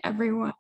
everyone.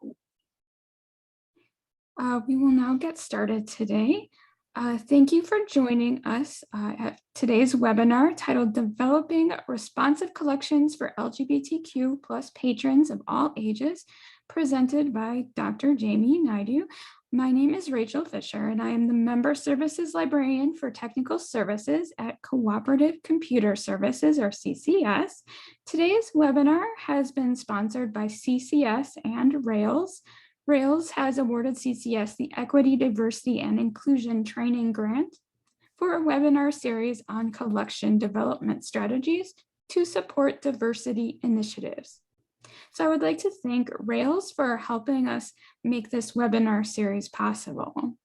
We will now get started today. Thank you for joining us at today's webinar titled Developing Responsive Collections for LGBTQ plus Patrons of All Ages, presented by Dr. Jamie Naidoo. My name is Rachel Fisher, and I am the Member Services Librarian for Technical Services at Cooperative Computer Services, or CCS. Today's webinar has been sponsored by CCS and RAILS. RAILS has awarded CCS the Equity, Diversity, and Inclusion Training Grant for a webinar series on collection development strategies to support diversity initiatives. So I would like to thank RAILS for helping us make this webinar series possible.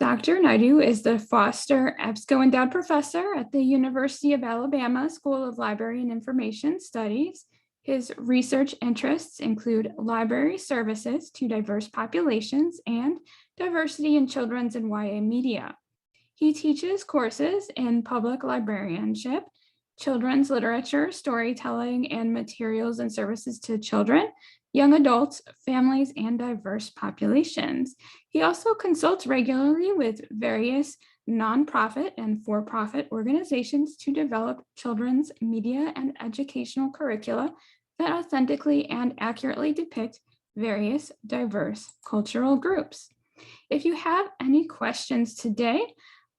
Dr. Naidoo is the Foster EBSCO Endowed Professor at the University of Alabama School of Library and Information Studies. His research interests include library services to diverse populations and diversity in children's and YA media. He teaches courses in public librarianship, children's literature, storytelling, and materials and services to children, young adults, families, and diverse populations. He also consults regularly with various nonprofit and for-profit organizations to develop children's media and educational curricula that authentically and accurately depict various diverse cultural groups. If you have any questions today,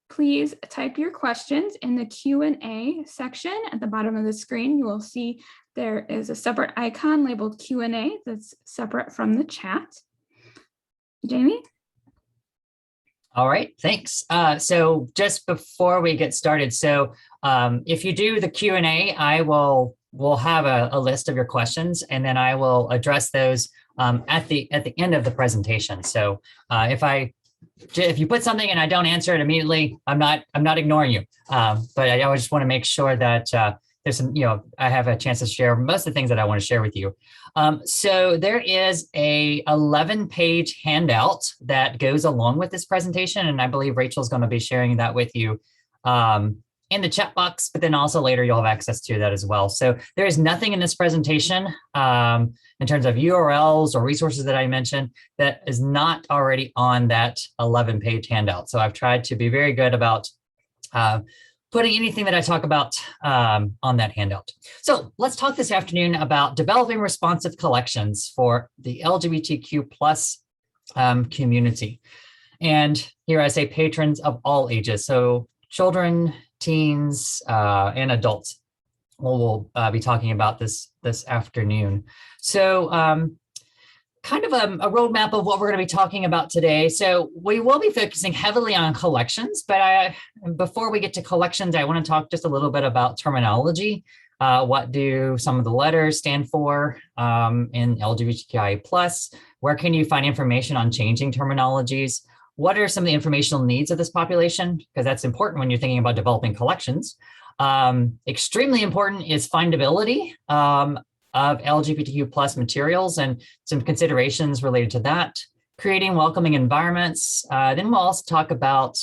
please type your questions in the Q&A section at the bottom of the screen. You will see there is a separate icon labeled Q&A that's separate from the chat. Jamie? All right, thanks. So just before we get started, if you do the Q&A, we'll have a list of your questions, and then I will address those at the end of the presentation. So if you put something and I don't answer it immediately, I'm not ignoring you. But I always just want to make sure that there's some, I have a chance to share most of the things that I want to share with you. So there is a 11-page handout that goes along with this presentation, and I believe Rachel's going to be sharing that with you in the chat box, but then also later you'll have access to that as well. So there is nothing in this presentation in terms of URLs or resources that I mentioned that is not already on that 11-page handout. So I've tried to be very good about putting anything that I talk about on that handout. So let's talk this afternoon about developing responsive collections for the LGBTQ plus community. And here I say patrons of all ages. So children, teens, and adults. We'll be talking about this afternoon. So kind of a roadmap of what we're going to be talking about today. So we will be focusing heavily on collections, but before we get to collections, I want to talk just a little bit about terminology. What do some of the letters stand for in LGBTQIA+? Where can you find information on changing terminologies? What are some of the informational needs of this population? Because that's important when you're thinking about developing collections. Extremely important is findability of LGBTQ plus materials and some considerations related to that. Creating welcoming environments. Then we'll also talk about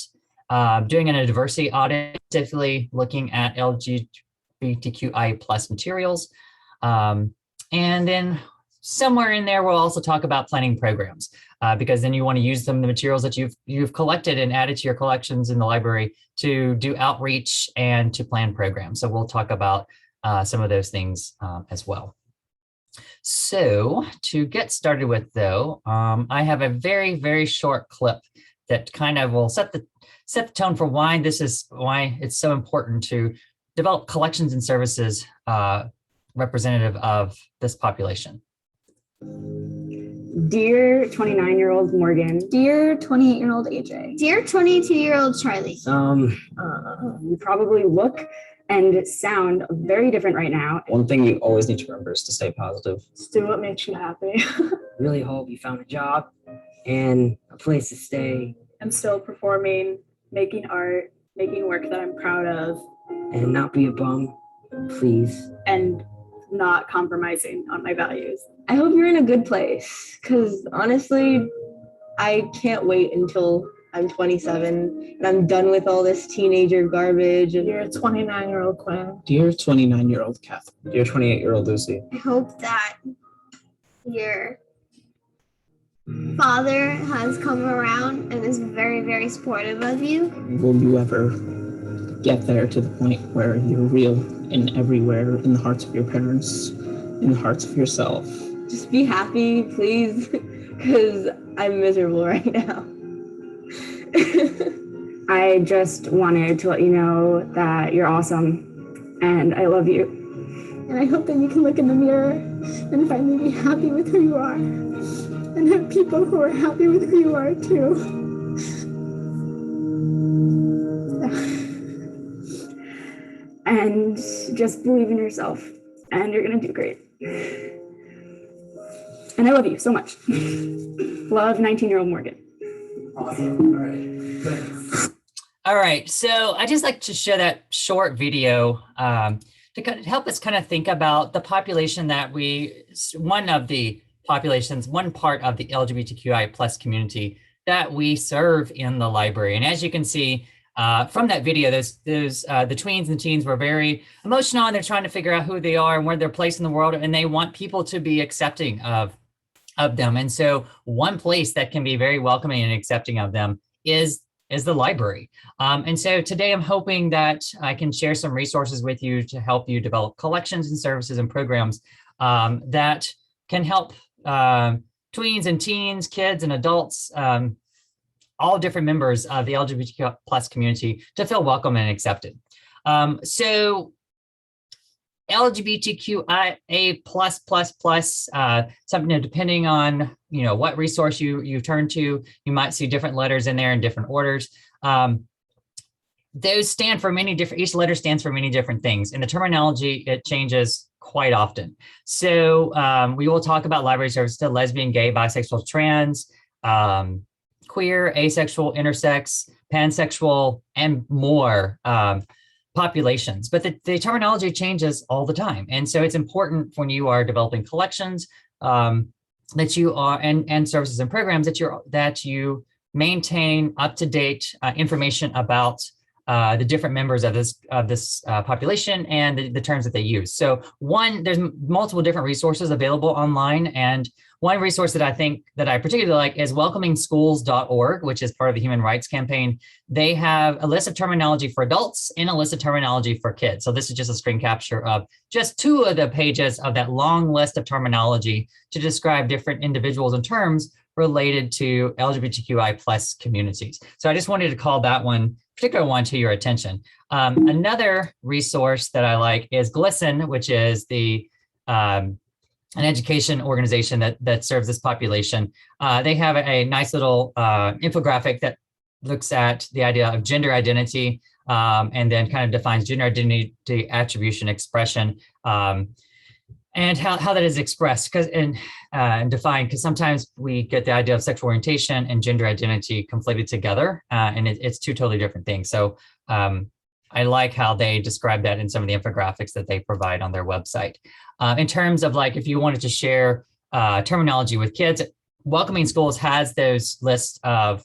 doing a diversity audit, specifically looking at LGBTQI plus materials. And then somewhere in there, we'll also talk about planning programs. Because then you want to use the materials that you've collected and added to your collections in the library to do outreach and to plan programs. So we'll talk about some of those things as well. So to get started with, though, I have a very, very short clip that kind of will set the tone for why it's so important to develop collections and services representative of this population. Dear 29-year-old Morgan. Dear 28-year-old AJ. Dear 22-year-old Charlie. You probably look and sound very different right now. One thing you always need to remember is to stay positive. Just do what makes you happy. Really hope you found a job and a place to stay. I'm still performing, making art, making work that I'm proud of. And not be a bum, please. And not compromising on my values. I hope you're in a good place, because honestly, I can't wait until I'm 27 and I'm done with all this teenager garbage. And Dear 29-year-old Quinn. Dear 29-year-old Kath. Dear 28-year-old Lucy. I hope that Your father has come around and is very, very supportive of you. Will you ever get there to the point where you're real and everywhere in the hearts of your parents, in the hearts of yourself? Just be happy, please, because I'm miserable right now. I just wanted to let you know that you're awesome and I love you. And I hope that you can look in the mirror and finally be happy with who you are and have people who are happy with who you are too. And just believe in yourself and you're gonna do great. And I love you so much. Love, 19-year-old Morgan. Awesome. All right. Thanks. All right, so I just like to share that short video to kind of help us kind of think about the population that one part of the LGBTQI plus community that we serve in the library. And as you can see from that video, the tweens and teens were very emotional, and they're trying to figure out who they are and where they're placed in the world, and they want people to be accepting of them. And so one place that can be very welcoming and accepting of them is the library. And so today I'm hoping that I can share some resources with you to help you develop collections and services and programs that can help tweens and teens, kids and adults, all different members of the LGBTQ plus community to feel welcome and accepted. So LGBTQIA plus, something depending on what resource you turn to, you might see different letters in there in different orders. Those stand for each letter stands for many different things. And the terminology, it changes quite often. So we will talk about library services to lesbian, gay, bisexual, trans, queer, asexual, intersex, pansexual, and more populations, but the terminology changes all the time. And so it's important when you are developing collections that you are and services and programs that you maintain up-to-date information about the different members of this population and the terms that they use. So there's multiple different resources available online, and one resource that I think that I particularly like is welcomingschools.org, which is part of the Human Rights Campaign. They have a list of terminology for adults and a list of terminology for kids. So this is just a screen capture of just 2 of the pages of that long list of terminology to describe different individuals and terms related to LGBTQI plus communities. So I just wanted to call that particular one to your attention. Another resource that I like is GLSEN, which is an education organization that serves this population. They have a nice little infographic that looks at the idea of gender identity and then kind of defines gender identity, attribution, expression, and how that is expressed and defined, because sometimes we get the idea of sexual orientation and gender identity conflated together, and it's 2 totally different things. So I like how they describe that in some of the infographics that they provide on their website. In terms of if you wanted to share terminology with kids, Welcoming Schools has those lists of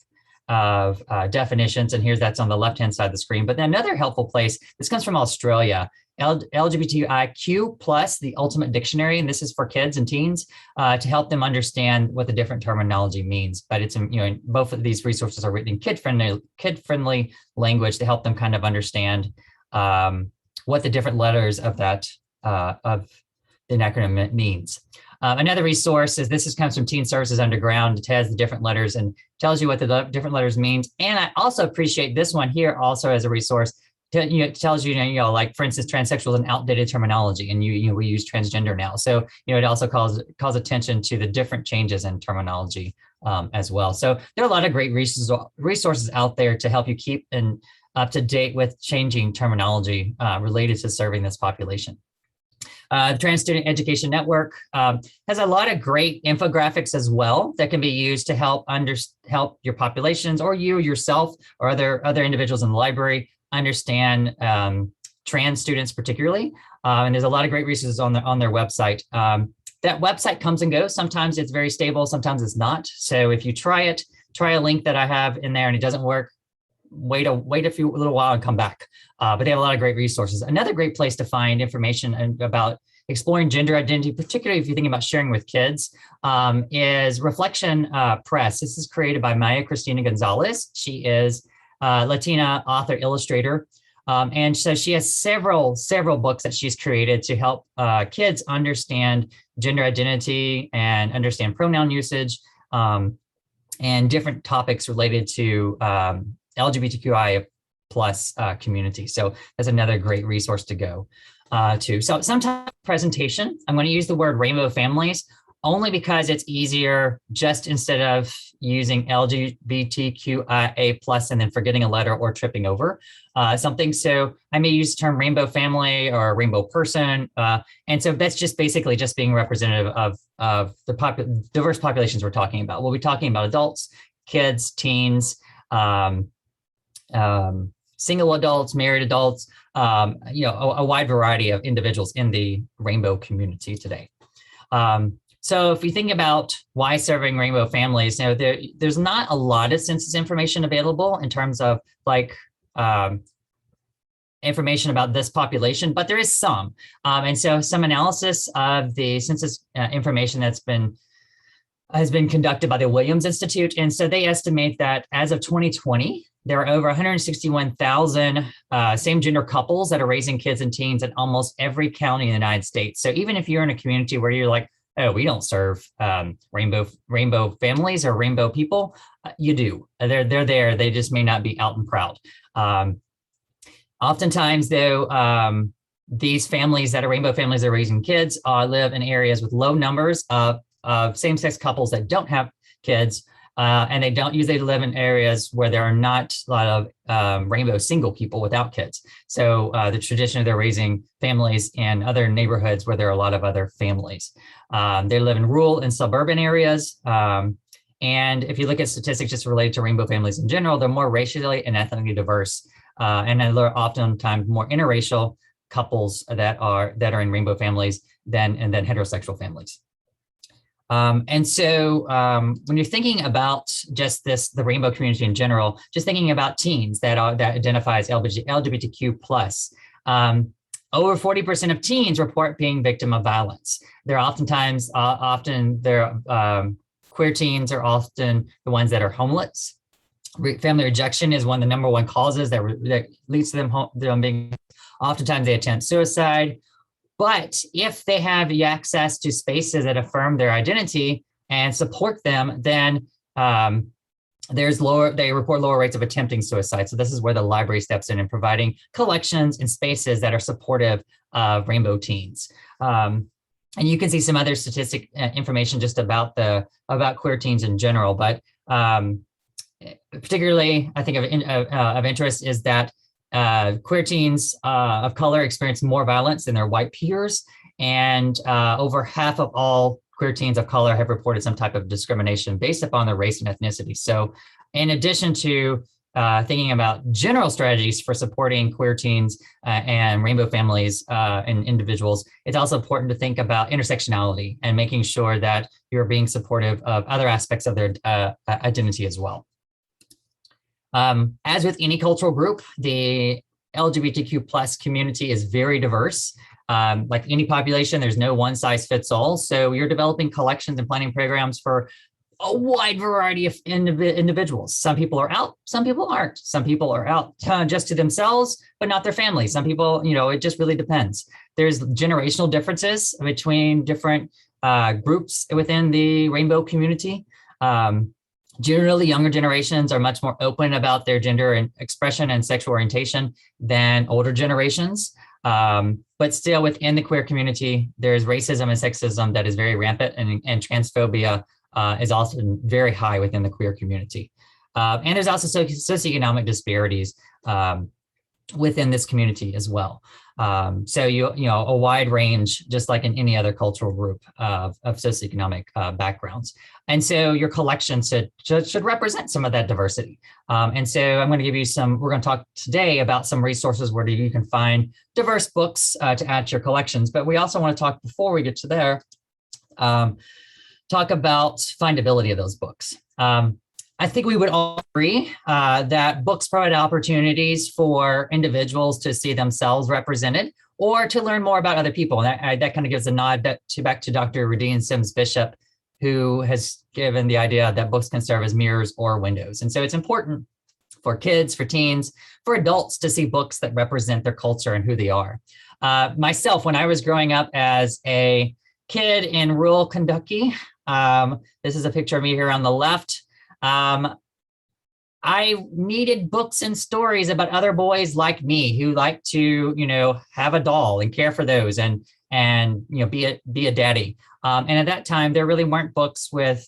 definitions, and that's on the left-hand side of the screen. But then another helpful place, this comes from Australia, LGBTIQ plus, the Ultimate Dictionary, and this is for kids and teens to help them understand what the different terminology means. But it's both of these resources are written in kid-friendly language to help them kind of understand what the different letters of that of the acronym means. Another resource comes from Teen Services Underground. It has the different letters and tells you what the different letters means. And I also appreciate this one here also as a resource. It tells you, like for instance, transsexual is an outdated terminology, and we use transgender now. So it also calls attention to the different changes in terminology as well. So there are a lot of great resources out there to help you keep up to date with changing terminology related to serving this population. The Trans Student Education Network has a lot of great infographics as well that can be used to help your populations or you yourself or other individuals in the library understand trans students particularly. And there's a lot of great resources on their website. That website comes and goes. Sometimes it's very stable, sometimes it's not. So if you try a link that I have in there and it doesn't work, wait a little while and come back. But they have a lot of great resources. Another great place to find information about exploring gender identity, particularly if you're thinking about sharing with kids, is Reflection Press. This is created by Maya Cristina Gonzalez. She is Latina author, illustrator. And so she has several books that she's created to help kids understand gender identity and understand pronoun usage, and different topics related to LGBTQI plus community. So that's another great resource to go to. So sometimes presentation, I'm going to use the word rainbow families only because it's easier, just instead of using LGBTQIA plus and then forgetting a letter or tripping over something. So I may use the term rainbow family or rainbow person. And so that's just basically just being representative of the diverse populations we're talking about. We'll be talking about adults, kids, teens, single adults, married adults, a wide variety of individuals in the rainbow community today. So if we think about why serving rainbow families, there's not a lot of census information available in terms of information about this population, but there is some. And so some analysis of the census information has been conducted by the Williams Institute. And so they estimate that as of 2020, there are over 161,000 same gender couples that are raising kids and teens in almost every county in the United States. So even if you're in a community where you're like, oh, we don't serve rainbow families or rainbow people, you do. They're there. They just may not be out and proud. Oftentimes, though, these families that are rainbow families that are raising kids live in areas with low numbers of same-sex couples that don't have kids, and they don't usually live in areas where there are not a lot of rainbow single people without kids. So the tradition of they're raising families in other neighborhoods where there are a lot of other families. They live in rural and suburban areas. And if you look at statistics just related to rainbow families in general, they're more racially and ethnically diverse. And they're oftentimes more interracial couples that are in rainbow families than heterosexual families. And so when you're thinking about just the rainbow community in general, just thinking about teens that identify as LGBTQ plus, over 40% of teens report being victim of violence. They're oftentimes, queer teens are often the ones that are homeless. Family rejection is one of the number one causes that leads to them being, oftentimes they attempt suicide. But if they have the access to spaces that affirm their identity and support them, then they report lower rates of attempting suicide. So this is where the library steps in providing collections and spaces that are supportive of rainbow teens. And you can see some other statistic information just about queer teens in general, but particularly I think of interest is that queer teens of color experience more violence than their white peers, and over half of all queer teens of color have reported some type of discrimination based upon their race and ethnicity. So in addition to thinking about general strategies for supporting queer teens and rainbow families and individuals, it's also important to think about intersectionality and making sure that you're being supportive of other aspects of their identity as well. As with any cultural group, the LGBTQ plus community is very diverse. Like any population, there's no one size fits all. So you're developing collections and planning programs for a wide variety of individuals. Some people are out, some people aren't. Some people are out just to themselves, but not their families. Some people, it just really depends. There's generational differences between different groups within the rainbow community. Generally, younger generations are much more open about their gender and expression and sexual orientation than older generations. But still within the queer community, there's racism and sexism that is very rampant, and transphobia is also very high within the queer community. And there's also socioeconomic disparities within this community as well. So a wide range, just like in any other cultural group of socioeconomic backgrounds. And so your collection should represent some of that diversity. And so I'm going to give you we're going to talk today about some resources where you can find diverse books to add to your collections. But we also want to talk, before we get to there, talk about findability of those books. I think we would all agree that books provide opportunities for individuals to see themselves represented or to learn more about other people. And that kind of gives a nod back to Dr. Radine Sims Bishop, who has given the idea that books can serve as mirrors or windows. And so it's important for kids, for teens, for adults to see books that represent their culture and who they are. Myself, when I was growing up as a kid in rural Kentucky, this is a picture of me here on the left. I needed books and stories about other boys like me who like to, have a doll and care for those and be a daddy. And at that time, there really weren't books with,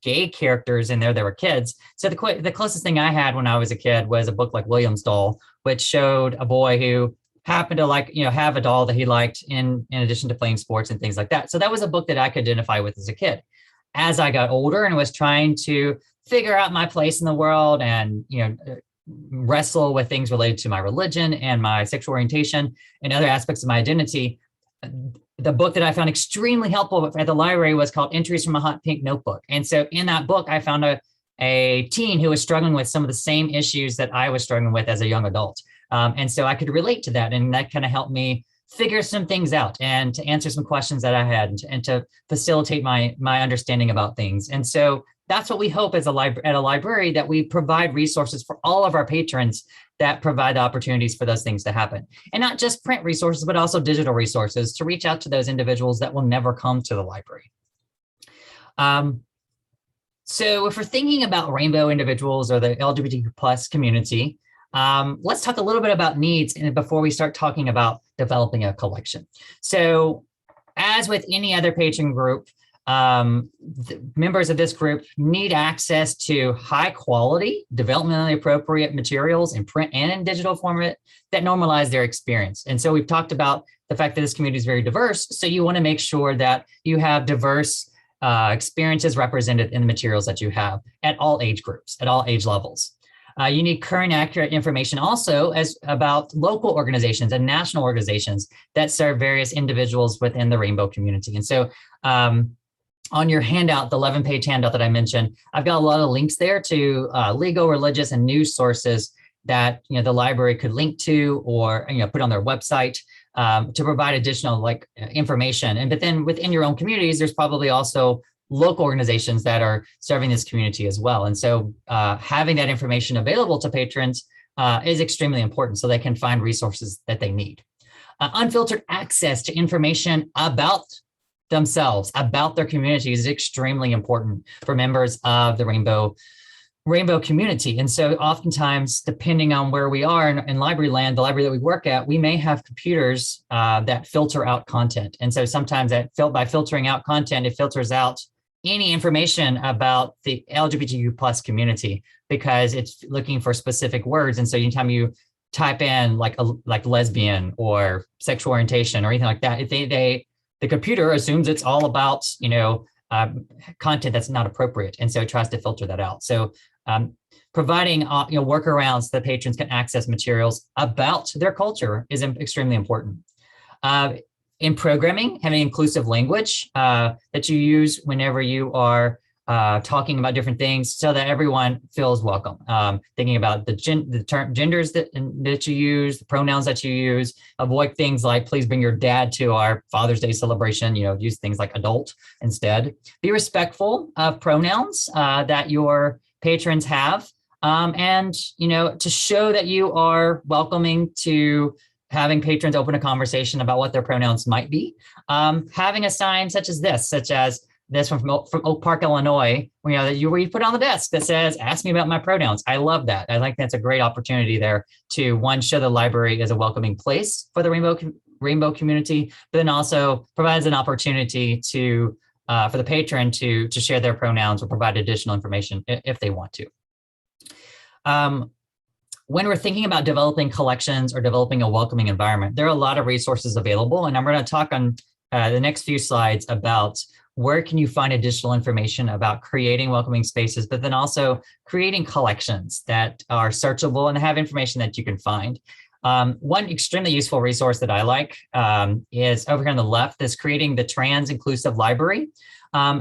gay characters in there that were kids. So the closest thing I had when I was a kid was a book like William's Doll, which showed a boy who happened to have a doll that he liked in addition to playing sports and things like that. So that was a book that I could identify with as a kid. As I got older and was trying to figure out my place in the world and, wrestle with things related to my religion and my sexual orientation and other aspects of my identity, the book that I found extremely helpful at the library was called Entries from a Hot Pink Notebook. And so in that book, I found a teen who was struggling with some of the same issues that I was struggling with as a young adult. And so I could relate to that. And that kind of helped me figure some things out and to answer some questions that I had and to facilitate my understanding about things. And so that's what we hope as at a library, that we provide resources for all of our patrons that provide the opportunities for those things to happen. And not just print resources, but also digital resources to reach out to those individuals that will never come to the library. So if we're thinking about rainbow individuals or the LGBTQ plus community, let's talk a little bit about needs before we start talking about developing a collection. So as with any other patron group, the members of this group need access to high quality, developmentally appropriate materials in print and in digital format that normalize their experience. And so we've talked about the fact that this community is very diverse. So you want to make sure that you have diverse experiences represented in the materials that you have at all age groups, at all age levels. You need current, accurate information also about local organizations and national organizations that serve various individuals within the rainbow community. And so on your handout, the 11-page handout that I mentioned, I've got a lot of links there to legal, religious, and news sources that the library could link to or put on their website to provide additional information. But then within your own communities, there's probably also local organizations that are serving this community as well. And so having that information available to patrons is extremely important so they can find resources that they need. Unfiltered access to information about themselves, about their communities is extremely important for members of the rainbow community. And so oftentimes, depending on where we are in library land, the library that we work at, we may have computers that filter out content. And so sometimes by filtering out content, it filters out any information about the LGBTQ plus community because it's looking for specific words. And so anytime you type in like lesbian or sexual orientation or anything like that, the computer assumes it's all about, content that's not appropriate. And so it tries to filter that out. So providing, workarounds that patrons can access materials about their culture is extremely important. In programming, having inclusive language that you use whenever you are talking about different things so that everyone feels welcome. Thinking about the genders that you use, the pronouns that you use, avoid things like, please bring your dad to our Father's Day celebration, use things like adult instead. Be respectful of pronouns that your patrons have. And, to show that you are welcoming to having patrons open a conversation about what their pronouns might be. Having a sign such as this one from Oak Park, Illinois, where you put on the desk that says, ask me about my pronouns. I love that. I think that's a great opportunity there to, one, show the library is a welcoming place for the rainbow community, but then also provides an opportunity to for the patron to share their pronouns or provide additional information if they want to. When we're thinking about developing collections or developing a welcoming environment, there are a lot of resources available. And I'm going to talk on the next few slides about where can you find additional information about creating welcoming spaces, but then also creating collections that are searchable and have information that you can find. One extremely useful resource that I like is over here on the left, is creating the Trans Inclusive Library.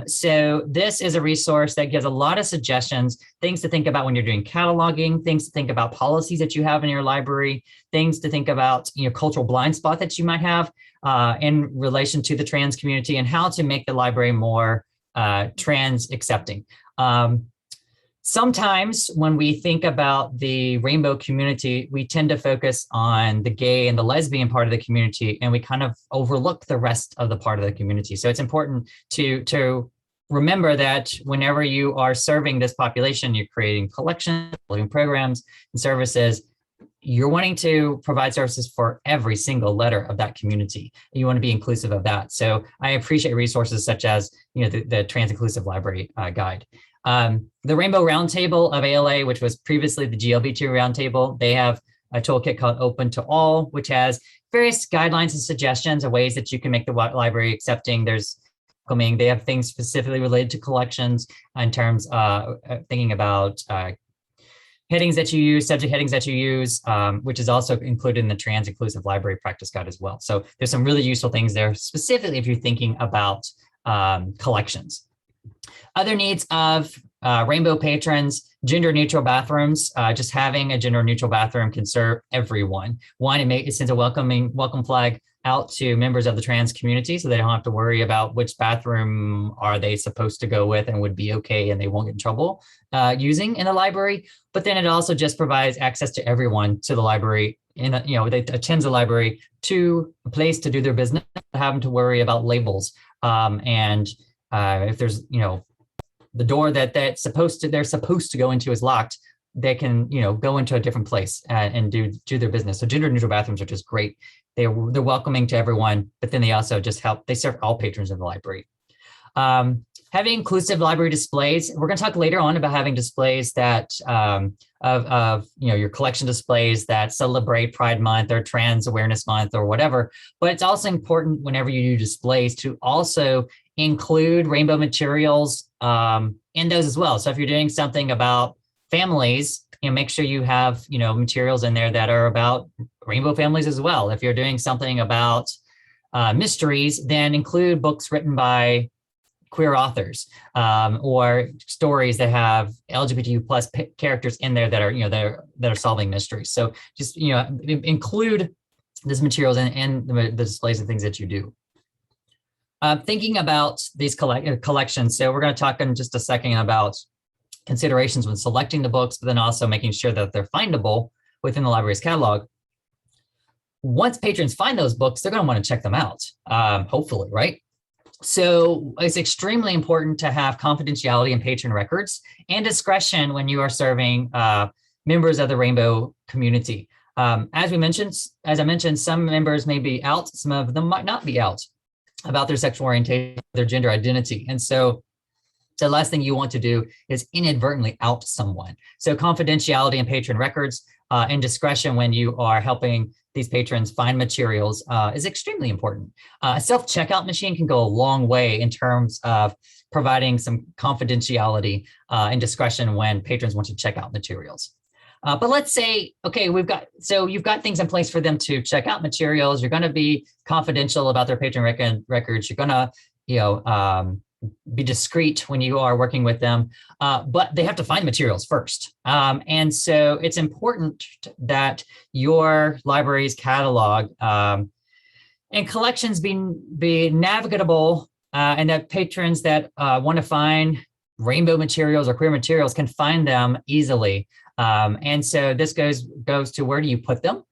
So this is a resource that gives a lot of suggestions, things to think about when you're doing cataloging, things to think about policies that you have in your library, things to think about, cultural blind spot that you might have in relation to the trans community, and how to make the library more trans accepting. Sometimes when we think about the rainbow community, we tend to focus on the gay and the lesbian part of the community, and we kind of overlook the rest of the part of the community. So it's important to remember that whenever you are serving this population, you're creating collections, building programs and services, you're wanting to provide services for every single letter of that community. You want to be inclusive of that. So I appreciate resources such as the Trans Inclusive Library Guide. The Rainbow Roundtable of ALA, which was previously the GLBT Roundtable, they have a toolkit called Open to All, which has various guidelines and suggestions of ways that you can make the library accepting. There's welcoming. They have things specifically related to collections in terms of thinking about headings that you use, subject headings that you use, which is also included in the Trans Inclusive Library Practice Guide as well. So there's some really useful things there, specifically if you're thinking about collections. Other needs of rainbow patrons, gender neutral bathrooms. Just having a gender neutral bathroom can serve everyone. One, it sends a welcome flag out to members of the trans community, so they don't have to worry about which bathroom are they supposed to go with and would be okay and they won't get in trouble using in the library. But then it also just provides access to everyone to the library. They attend the library to a place to do their business, having to worry about labels and if there's the door that they're supposed to go into is locked, they can go into a different place and do their business. So gender neutral bathrooms are just great. They're welcoming to everyone, but then they also just they serve all patrons of the library. Having inclusive library displays. We're going to talk later on about having displays that of your collection displays that celebrate Pride Month or Trans Awareness Month or whatever. But it's also important whenever you do displays to also include rainbow materials in those as well. So if you're doing something about families, make sure you have materials in there that are about rainbow families as well. If you're doing something about mysteries, then include books written by queer authors or stories that have LGBTQ plus characters in there that are solving mysteries. So just include these materials in the displays and things that you do. Thinking about these collections. So we're going to talk in just a second about considerations when selecting the books, but then also making sure that they're findable within the library's catalog. Once patrons find those books, they're going to want to check them out, hopefully, right? So it's extremely important to have confidentiality in patron records and discretion when you are serving members of the rainbow community. As I mentioned, some members may be out, some of them might not be out about their sexual orientation, their gender identity. And so the last thing you want to do is inadvertently out someone. So confidentiality in patron records and discretion when you are helping these patrons find materials is extremely important. A self-checkout machine can go a long way in terms of providing some confidentiality and discretion when patrons want to check out materials. But let's say, okay, you've got things in place for them to check out materials. You're going to be confidential about their patron records. You're going to, be discreet when you are working with them, but they have to find materials first. And so it's important that your library's catalog and collections be navigable, and that patrons that want to find rainbow materials or queer materials can find them easily. And so this goes to, where do you put them?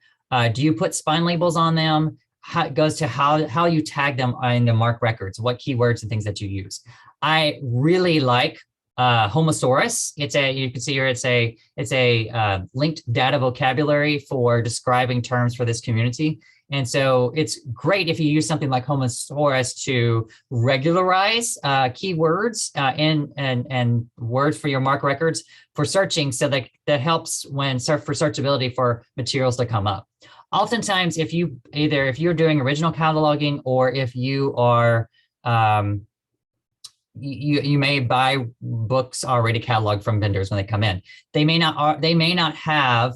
Do you put spine labels on them? It goes to how you tag them in the MARC records, what keywords and things that you use. I really like Homosaurus. You can see here it's a linked data vocabulary for describing terms for this community. And so it's great if you use something like Homosaurus to regularize keywords and words for your MARC records for searching, so that helps for searchability for materials to come up. Oftentimes, if you're doing original cataloging, or if you are, you may buy books already cataloged from vendors when they come in. They may not have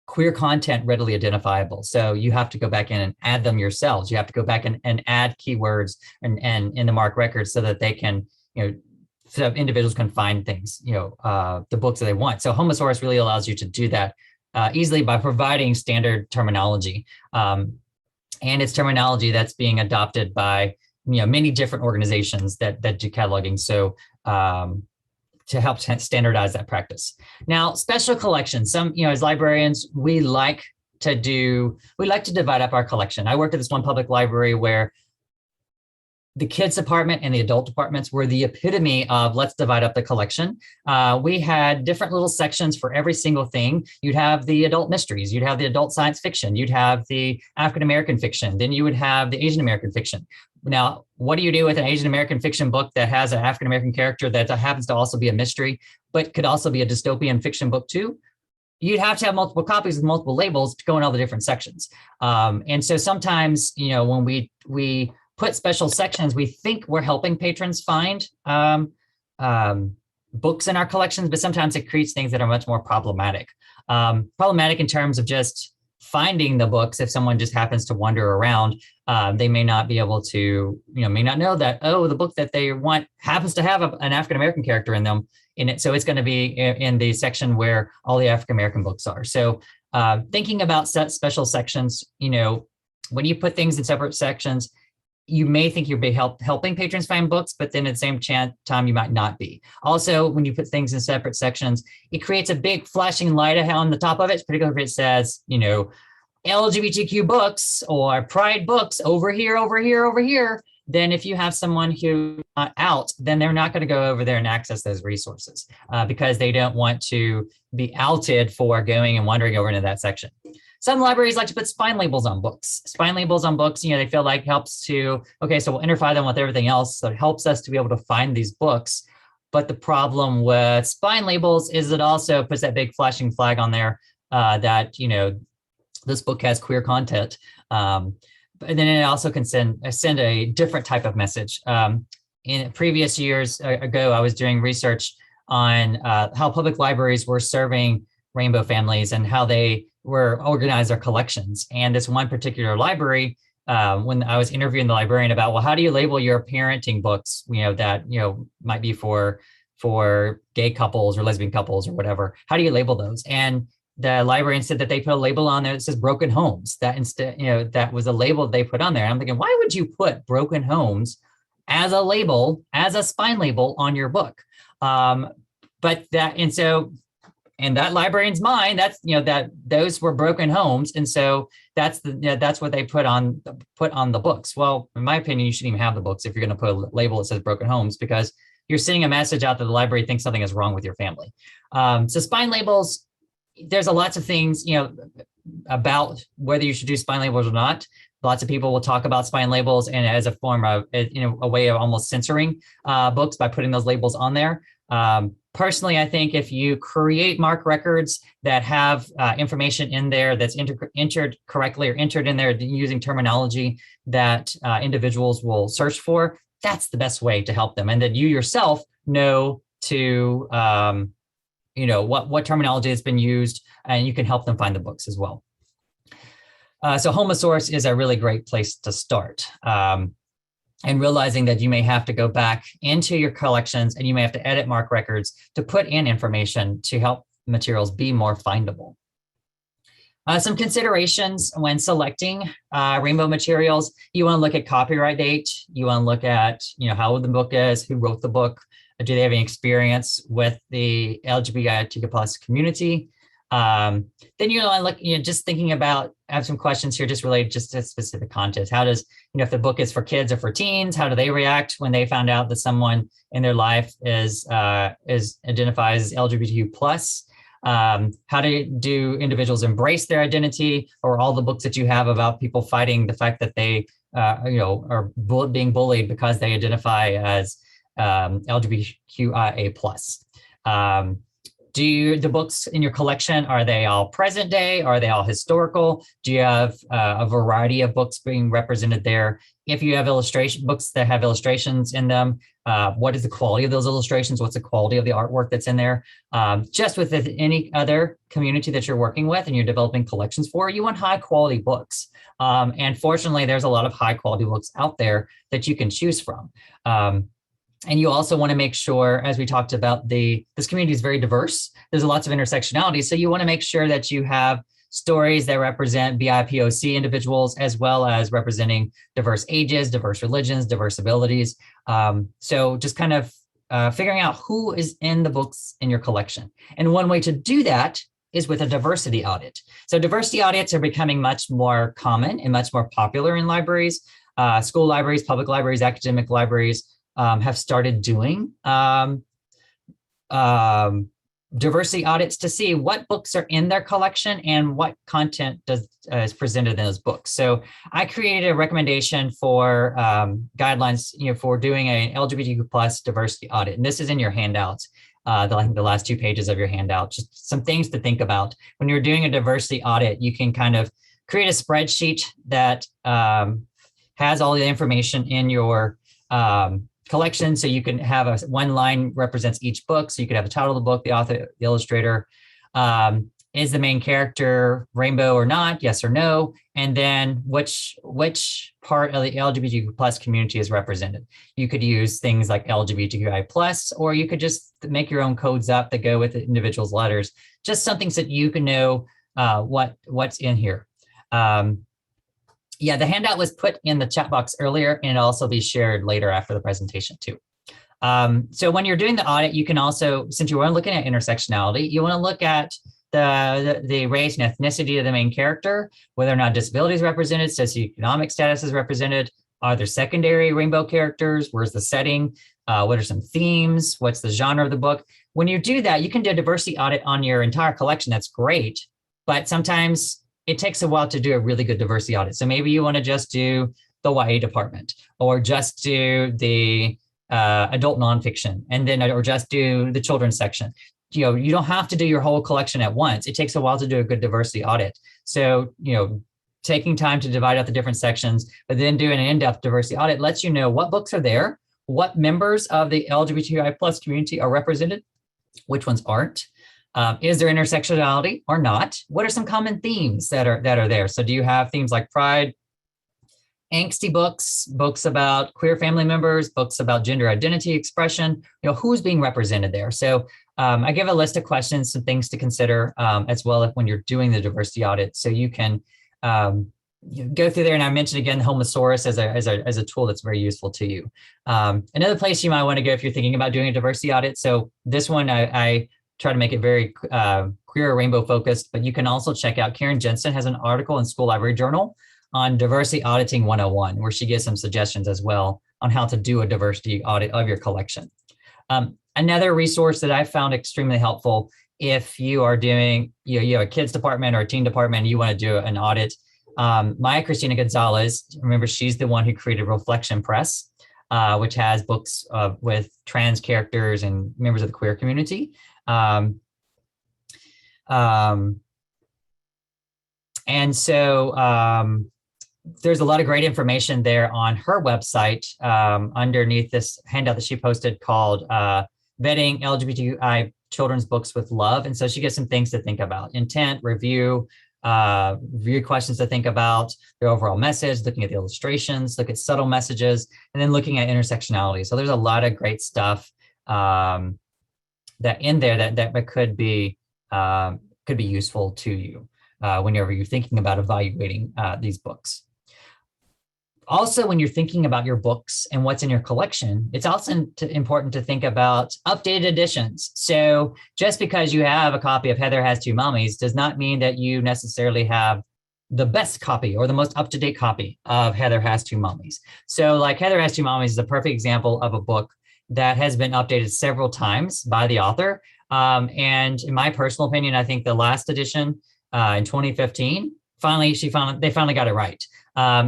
queer content readily identifiable. So you have to go back in and add them yourselves. You have to go back and add keywords and in the MARC records so that they can, so individuals can find things, the books that they want. So Homosaurus really allows you to do that easily by providing standard terminology. And it's terminology that's being adopted by many different organizations that do cataloging. So to help standardize that practice. Now, special collections. Some, as librarians, we like to divide up our collection. I worked at this one public library where the kids department and the adult departments were the epitome of let's divide up the collection. We had different little sections for every single thing. You'd have the adult mysteries, you'd have the adult science fiction, you'd have the African-American fiction, then you would have the Asian-American fiction. Now, what do you do with an Asian-American fiction book that has an African-American character that happens to also be a mystery, but could also be a dystopian fiction book too? You'd have to have multiple copies with multiple labels to go in all the different sections. And so sometimes, when we put special sections, we think we're helping patrons find books in our collections, but sometimes it creates things that are much more problematic. Problematic in terms of just finding the books. If someone just happens to wander around, they may not be able to, may not know that, the book that they want happens to have an African-American character in it. So it's going to be in the section where all the African-American books are. So thinking about special sections, when you put things in separate sections, you may think you're helping patrons find books, but then at the same time, you might not be. Also, when you put things in separate sections, it creates a big flashing light on the top of it, particularly if it says, LGBTQ books or Pride books over here, over here, over here. Then if you have someone who's not out, then they're not going to go over there and access those resources because they don't want to be outed for going and wandering over into that section. Some libraries like to put spine labels on books. Spine labels on books, they feel like helps to, so we'll interfile them with everything else. So it helps us to be able to find these books. But the problem with spine labels is it also puts that big flashing flag on there that, this book has queer content. And then it also can send a different type of message. In previous years ago, I was doing research on how public libraries were serving rainbow families and how they were organized their collections. And this one particular library, when I was interviewing the librarian about, well, how do you label your parenting books, that, might be for gay couples or lesbian couples or whatever, how do you label those? And the librarian said that they put a label on there that says broken homes. That instead, that was a label they put on there. And I'm thinking, why would you put broken homes as a label, as a spine label on your book? In that librarian's mind, that's that those were broken homes, and so that's what they put on the books. Well, in my opinion, you shouldn't even have the books if you're going to put a label that says broken homes, because you're sending a message out that the library thinks something is wrong with your family. So spine labels, there's lots of things about whether you should do spine labels or not. Lots of people will talk about spine labels and as a form of a way of almost censoring books by putting those labels on there. Personally, I think if you create MARC records that have information in there that's entered correctly or entered in there using terminology that individuals will search for, that's the best way to help them. And that you yourself know to, what terminology has been used, and you can help them find the books as well. So Homosaurus is a really great place to start. And realizing that you may have to go back into your collections and you may have to edit MARC records to put in information to help materials be more findable. Some considerations when selecting rainbow materials: you want to look at copyright date, you want to look at how old the book is, who wrote the book, do they have any experience with the LGBTQ+ community. Then you want to look, just thinking about, I have some questions here just related just to specific content. How does, if the book is for kids or for teens, how do they react when they found out that someone in their life is identifies as LGBTQ+? How do individuals embrace their identity, or all the books that you have about people fighting the fact that they are being bullied because they identify as LGBTQIA+? Do the books in your collection, are they all present day? Are they all historical? Do you have a variety of books being represented there? if you have books that have illustrations in them, what is the quality of those illustrations? What's the quality of the artwork that's in there? Just with any other community that you're working with and you're developing collections for, you want high quality books. And fortunately, there's a lot of high quality books out there that you can choose from. And you also want to make sure, as we talked about, this community is very diverse. There's lots of intersectionality. So you want to make sure that you have stories that represent BIPOC individuals, as well as representing diverse ages, diverse religions, diverse abilities. So just kind of figuring out who is in the books in your collection. And one way to do that is with a diversity audit. So diversity audits are becoming much more common and much more popular in libraries. School libraries, public libraries, academic libraries have started doing diversity audits to see what books are in their collection and what content is presented in those books. So I created a recommendation for guidelines, for doing an LGBTQ plus diversity audit. And this is in your handouts, I think the last 2 pages of your handout, just some things to think about. When you're doing a diversity audit, you can kind of create a spreadsheet that has all the information in your collection. So you can have one line represents each book. So you could have the title of the book, the author, the illustrator, is the main character rainbow or not, yes or no, and then which part of the LGBTQ plus community is represented. You could use things like LGBTQI plus, or you could just make your own codes up that go with the individual's letters, just something so that you can know what's in here. Yeah, the handout was put in the chat box earlier, and it'll also be shared later after the presentation too. So when you're doing the audit, you can also, since you are looking at intersectionality, you want to look at the race and ethnicity of the main character, whether or not disability is represented, socioeconomic status is represented, are there secondary rainbow characters, where's the setting, what are some themes, what's the genre of the book. When you do that, you can do a diversity audit on your entire collection. That's great, but sometimes it takes a while to do a really good diversity audit. So maybe you want to just do the YA department, or just do the adult nonfiction, and then, or just do the children's section. You don't have to do your whole collection at once. It takes a while to do a good diversity audit. So, taking time to divide out the different sections, but then doing an in-depth diversity audit lets you know what books are there, what members of the LGBTQI plus community are represented, which ones aren't. Is there intersectionality or not? What are some common themes that are there? So do you have themes like pride, angsty books about queer family members, books about gender identity expression? Who's being represented there? So I give a list of questions, some things to consider as well when you're doing the diversity audit. So you can go through there, and I mentioned again the Homosaurus as a tool that's very useful to you. Another place you might want to go if you're thinking about doing a diversity audit. So this one I try to make it very queer or rainbow focused, but you can also check out Karen Jensen has an article in School Library Journal on Diversity Auditing 101, where she gives some suggestions as well on how to do a diversity audit of your collection. Another resource that I found extremely helpful if you are doing, you have a kids department or a teen department, and you want to do an audit. Maya Cristina Gonzalez, remember, she's the one who created Reflection Press, which has books with trans characters and members of the queer community. And so there's a lot of great information there on her website underneath this handout that she posted called Vetting LGBTQI Children's Books with Love. And so she gives some things to think about: intent, review questions to think about, their overall message, looking at the illustrations, look at subtle messages, and then looking at intersectionality. So there's a lot of great stuff that in there that could be useful to you whenever you're thinking about evaluating these books. Also, when you're thinking about your books and what's in your collection, it's also important to think about updated editions. So just because you have a copy of Heather Has Two Mommies does not mean that you necessarily have the best copy or the most up-to-date copy of Heather Has Two Mommies. So like Heather Has Two Mommies is a perfect example of a book that has been updated several times by the author. And in my personal opinion, I think the last edition in 2015, they finally got it right.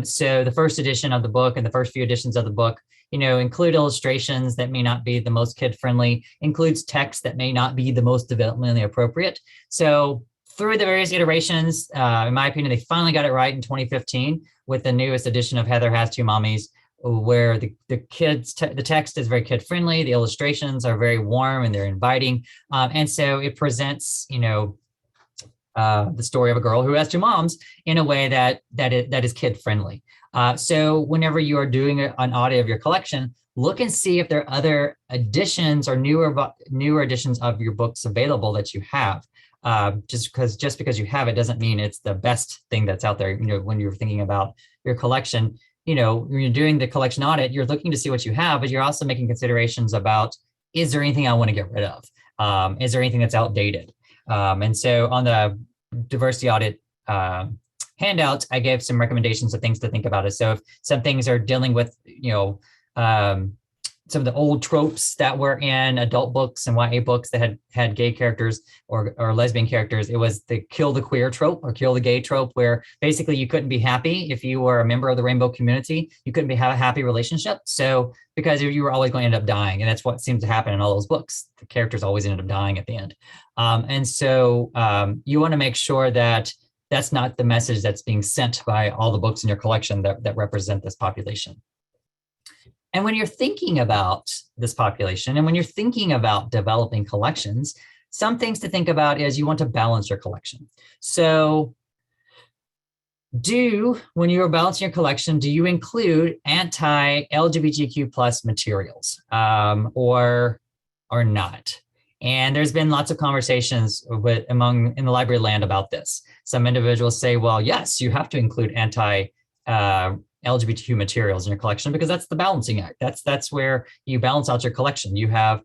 So the first edition of the book and the first few editions of the book, include illustrations that may not be the most kid-friendly, includes text that may not be the most developmentally appropriate. So through the various iterations, in my opinion, they finally got it right in 2015 with the newest edition of Heather Has Two Mommies. where the kids, the text is very kid friendly, the illustrations are very warm and they're inviting. And so it presents, the story of a girl who has two moms in a way that is kid friendly. So whenever you are doing an audit of your collection, look and see if there are other additions or newer editions of your books available that you have. Just because you have it doesn't mean it's the best thing that's out there. When you're thinking about your collection, when you're doing the collection audit, you're looking to see what you have, but you're also making considerations about, is there anything I want to get rid of? Is there anything that's outdated? And so on the diversity audit handout, I gave some recommendations of things to think about. So if some things are dealing with, some of the old tropes that were in adult books and YA books that had gay characters or lesbian characters, it was the kill the queer trope or kill the gay trope, where basically you couldn't be happy if you were a member of the rainbow community. You couldn't have a happy relationship. So because you were always going to end up dying, and that's what seems to happen in all those books. The characters always ended up dying at the end. And so you want to make sure that that's not the message that's being sent by all the books in your collection that represent this population. And when you're thinking about this population and when you're thinking about developing collections, some things to think about is you want to balance your collection. So when you're balancing your collection, do you include anti-LGBTQ plus materials or not? And there's been lots of conversations in the library land about this. Some individuals say, well, yes, you have to include LGBTQ materials in your collection because that's the balancing act. That's where you balance out your collection. You have,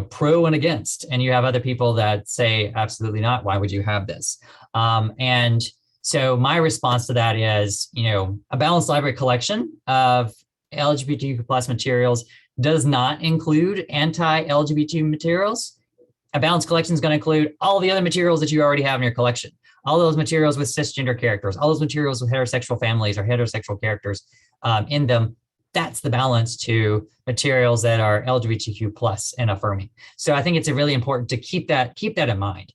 pro and against, and you have other people that say absolutely not. Why would you have this? And so my response to that is, a balanced library collection of LGBTQ plus materials does not include anti-LGBT materials. A balanced collection is going to include all the other materials that you already have in your collection. All those materials with cisgender characters, all those materials with heterosexual families or heterosexual characters in them. That's the balance to materials that are LGBTQ plus and affirming. So I think it's really important to keep that in mind,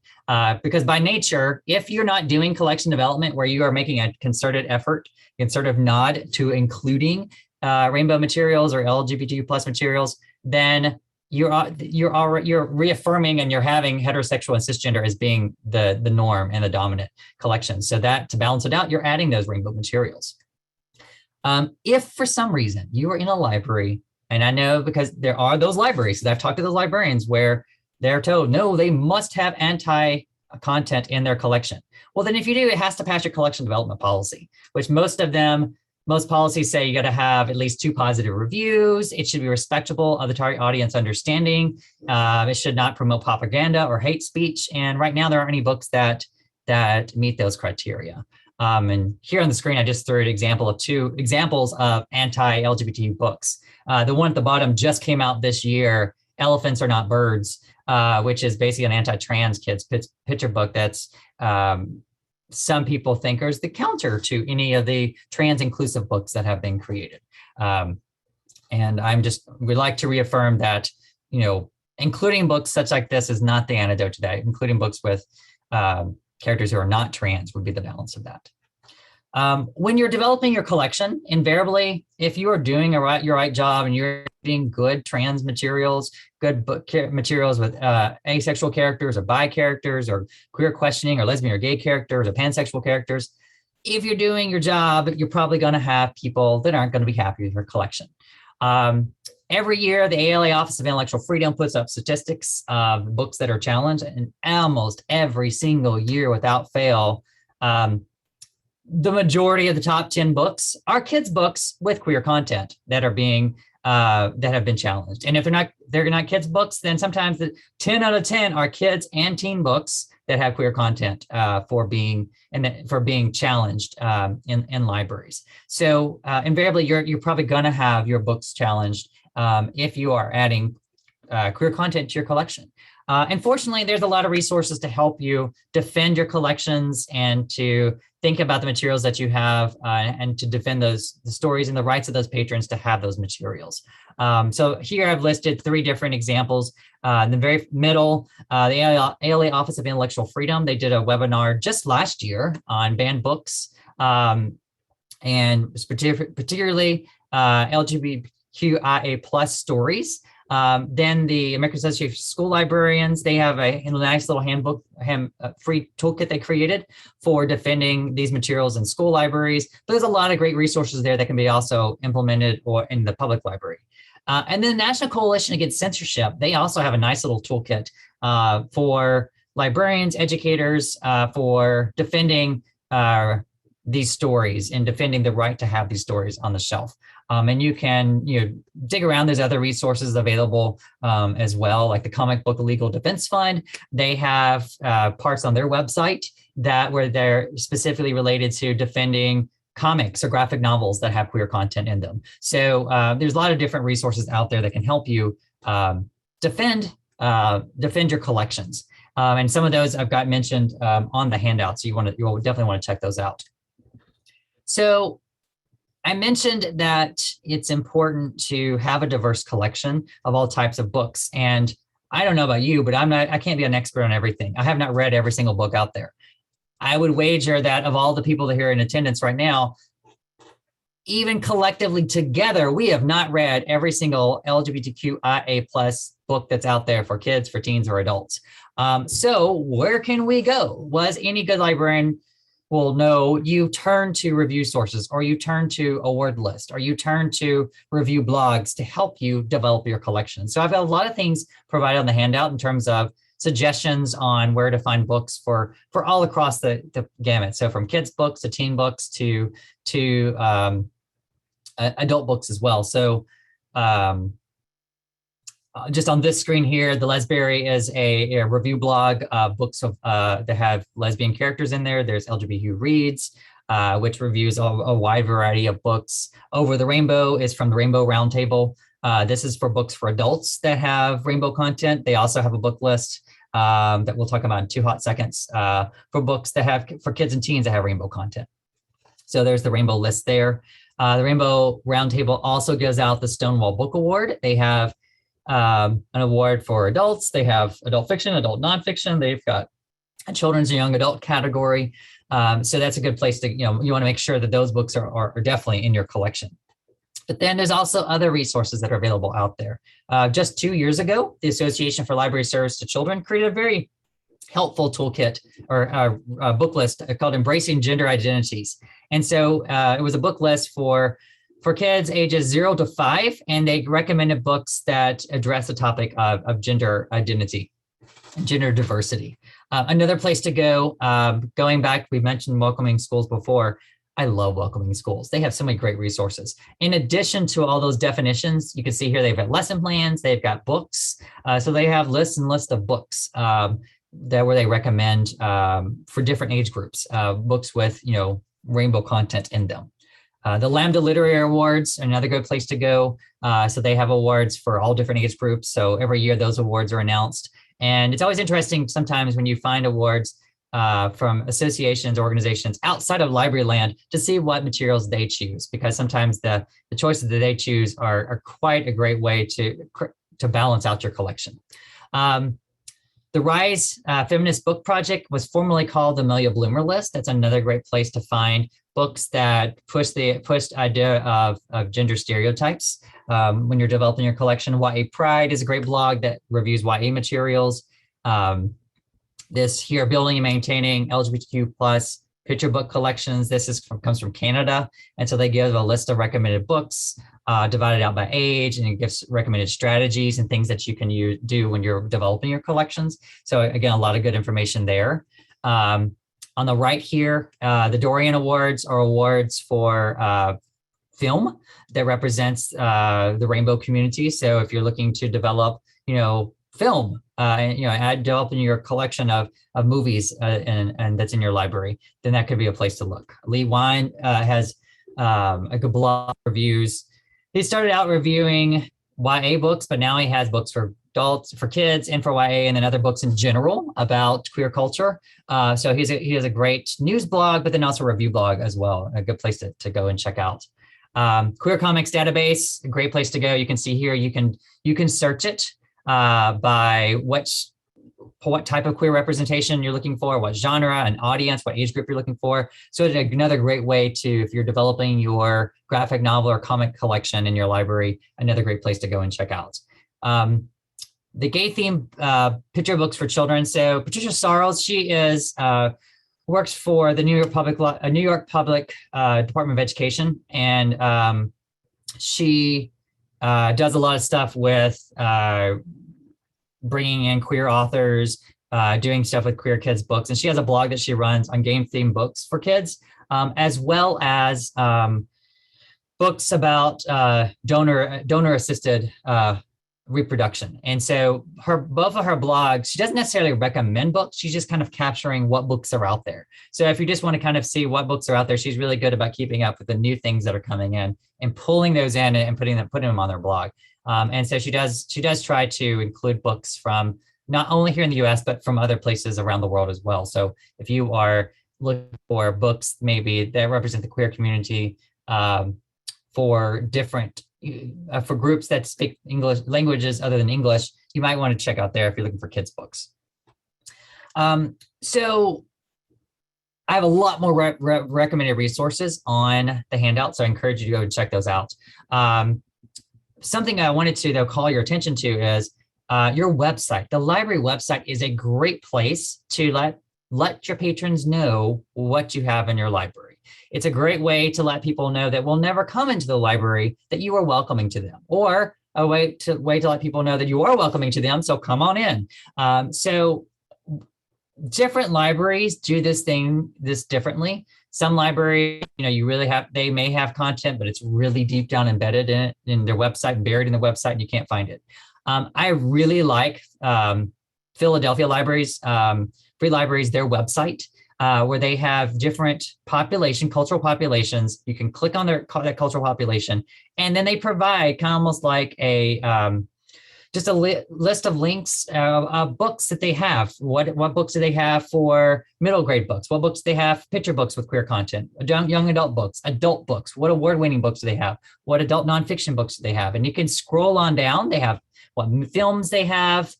because by nature, if you're not doing collection development where you are making a concerted effort, concerted nod to including rainbow materials or LGBTQ plus materials, then you're reaffirming and you're having heterosexual and cisgender as being the norm and the dominant collection. So that to balance it out, you're adding those rainbow materials. If for some reason you are in a library, and I know because there are those libraries that I've talked to those librarians where they're told, no, they must have anti-content in their collection. Well, then if you do, it has to pass your collection development policy, which most policies say you got to have at least 2 positive reviews. It should be respectable of the target audience understanding. It should not promote propaganda or hate speech. And right now there aren't any books that meet those criteria. And here on the screen, I just threw an example of 2 examples of anti-LGBT books. The one at the bottom just came out this year, Elephants Are Not Birds, which is basically an anti-trans kids picture book that's some people think is the counter to any of the trans inclusive books that have been created. And we'd like to reaffirm that, including books such like this is not the antidote to that. Including books with characters who are not trans would be the balance of that. When you're developing your collection, invariably, if you are doing your right job and you're doing good trans materials, good book materials with asexual characters or bi characters or queer questioning or lesbian or gay characters or pansexual characters, if you're doing your job, you're probably going to have people that aren't going to be happy with your collection. Every year, the ALA Office of Intellectual Freedom puts up statistics of books that are challenged, and almost every single year without fail, the majority of the top 10 books are kids' books with queer content that are being that have been challenged. And if they're not kids' books, then sometimes the 10 out of 10 are kids and teen books that have queer content for being challenged in libraries. So invariably, you're probably going to have your books challenged if you are adding queer content to your collection. Unfortunately, there's a lot of resources to help you defend your collections and to think about the materials that you have and to defend the stories and the rights of those patrons to have those materials. So here I've listed 3 different examples. In the very middle, the ALA Office of Intellectual Freedom, they did a webinar just last year on banned books, and particularly LGBTQIA plus stories. Then the American Association of School Librarians, they have a nice little handbook, free toolkit they created for defending these materials in school libraries. But there's a lot of great resources there that can be also implemented or in the public library. And then the National Coalition Against Censorship, they also have a nice little toolkit for librarians, educators, for defending these stories and defending the right to have these stories on the shelf. And you can dig around. There's other resources available as well, like the Comic Book Legal Defense Fund. They have parts on their website where they're specifically related to defending comics or graphic novels that have queer content in them. So there's a lot of different resources out there that can help you defend your collections. And some of those I've got mentioned on the handout, so you'll definitely want to check those out. So I mentioned that it's important to have a diverse collection of all types of books. And I don't know about you, but I can't be an expert on everything. I have not read every single book out there. I would wager that of all the people that are here in attendance right now, even collectively together, we have not read every single LGBTQIA plus book that's out there for kids, for teens, or adults. So where can we go? Was any good librarian will know you turn to review sources, or you turn to a word list, or you turn to review blogs to help you develop your collection. So I've got a lot of things provided on the handout in terms of suggestions on where to find books for all across the gamut. So from kids books to teen books to adult books as well. So just on this screen here, the Lesberry is a review blog, books of that have lesbian characters in there. There's LGBTQ Reads, which reviews a wide variety of books. Over the Rainbow is from the Rainbow Roundtable. This is for books for adults that have rainbow content. They also have a book list that we'll talk about in 2 hot seconds for books that have, for kids and teens that have rainbow content. So there's the rainbow list there. The Rainbow Roundtable also gives out the Stonewall Book Award. They have an award for adults. They have adult fiction, adult nonfiction. They've got a children's and young adult category. So that's a good place to, you want to make sure that those books are definitely in your collection. But then there's also other resources that are available out there. Just 2 years ago, the Association for Library Service to Children created a very helpful toolkit or a book list called Embracing Gender Identities. And so it was a book list for kids ages 0 to 5, and they recommended books that address the topic of gender identity, gender diversity. Another place to go, going back, we mentioned Welcoming Schools before. I love Welcoming Schools. They have so many great resources. In addition to all those definitions, you can see here they've got lesson plans, they've got books. So they have lists and lists of books where they recommend for different age groups, books with rainbow content in them. The Lambda Literary Awards, another good place to go. So they have awards for all different age groups. So every year those awards are announced. And it's always interesting sometimes when you find awards from associations, organizations outside of library land to see what materials they choose, because sometimes the choices that they choose are quite a great way to balance out your collection. The RAILS Feminist Book Project was formerly called the Amelia Bloomer List. That's another great place to find books that push the idea of gender stereotypes when you're developing your collection. YA Pride is a great blog that reviews YA materials. This here, Building and Maintaining LGBTQ plus picture book collections. This comes from Canada. And so they give a list of recommended books divided out by age, and it gives recommended strategies and things that you can do when you're developing your collections. So again, a lot of good information there. On the right here, the Dorian Awards are awards for film that represents the rainbow community. So if you're looking to develop, film, developing your collection of movies and that's in your library, then that could be a place to look. Lee Wine has a good blog reviews. He started out reviewing YA books, but now he has books for adults, for kids, and for YA, and then other books in general about queer culture. So he has a great news blog, but then also a review blog as well. A good place to go and check out. Queer Comics Database, a great place to go. You can see here, you can search it by which what type of queer representation you're looking for, what genre and audience, what age group you're looking for. So it's another great way to, if you're developing your graphic novel or comic collection in your library, another great place to go and check out. The gay theme picture books for children. So Patricia Sarles, she is works for the New York Public Department of Education, and she does a lot of stuff with bringing in queer authors, doing stuff with queer kids books. And she has a blog that she runs on game themed books for kids, as well as books about donor assisted reproduction. And so both of her blogs, she doesn't necessarily recommend books. She's just kind of capturing what books are out there. So if you just want to kind of see what books are out there, she's really good about keeping up with the new things that are coming in and pulling those in and putting them on their blog. And so she does try to include books from not only here in the US, but from other places around the world as well. So if you are looking for books maybe that represent the queer community for groups that speak English languages other than English, you might want to check out there if you're looking for kids books. So I have a lot more recommended resources on the handout, so I encourage you to go and check those out. Something I wanted to though call your attention to is your website. The library website is a great place to let your patrons know what you have in your library. It's a great way to let people know that will never come into the library, that you are welcoming to them, or a way to let people know that you are welcoming to them. So come on in. So different libraries do this differently. Some libraries, they may have content, but it's really deep down embedded in their website, buried in the website, and you can't find it. I really like Philadelphia Libraries, Free Libraries, their website, where they have different cultural populations. You can click on that cultural population, and then they provide kind of almost like just a list of links of books that they have. What books do they have for middle grade books? What books do they have? Picture books with queer content, young adult books, what award-winning books do they have? What adult nonfiction books do they have? And you can scroll on down. They have what films they have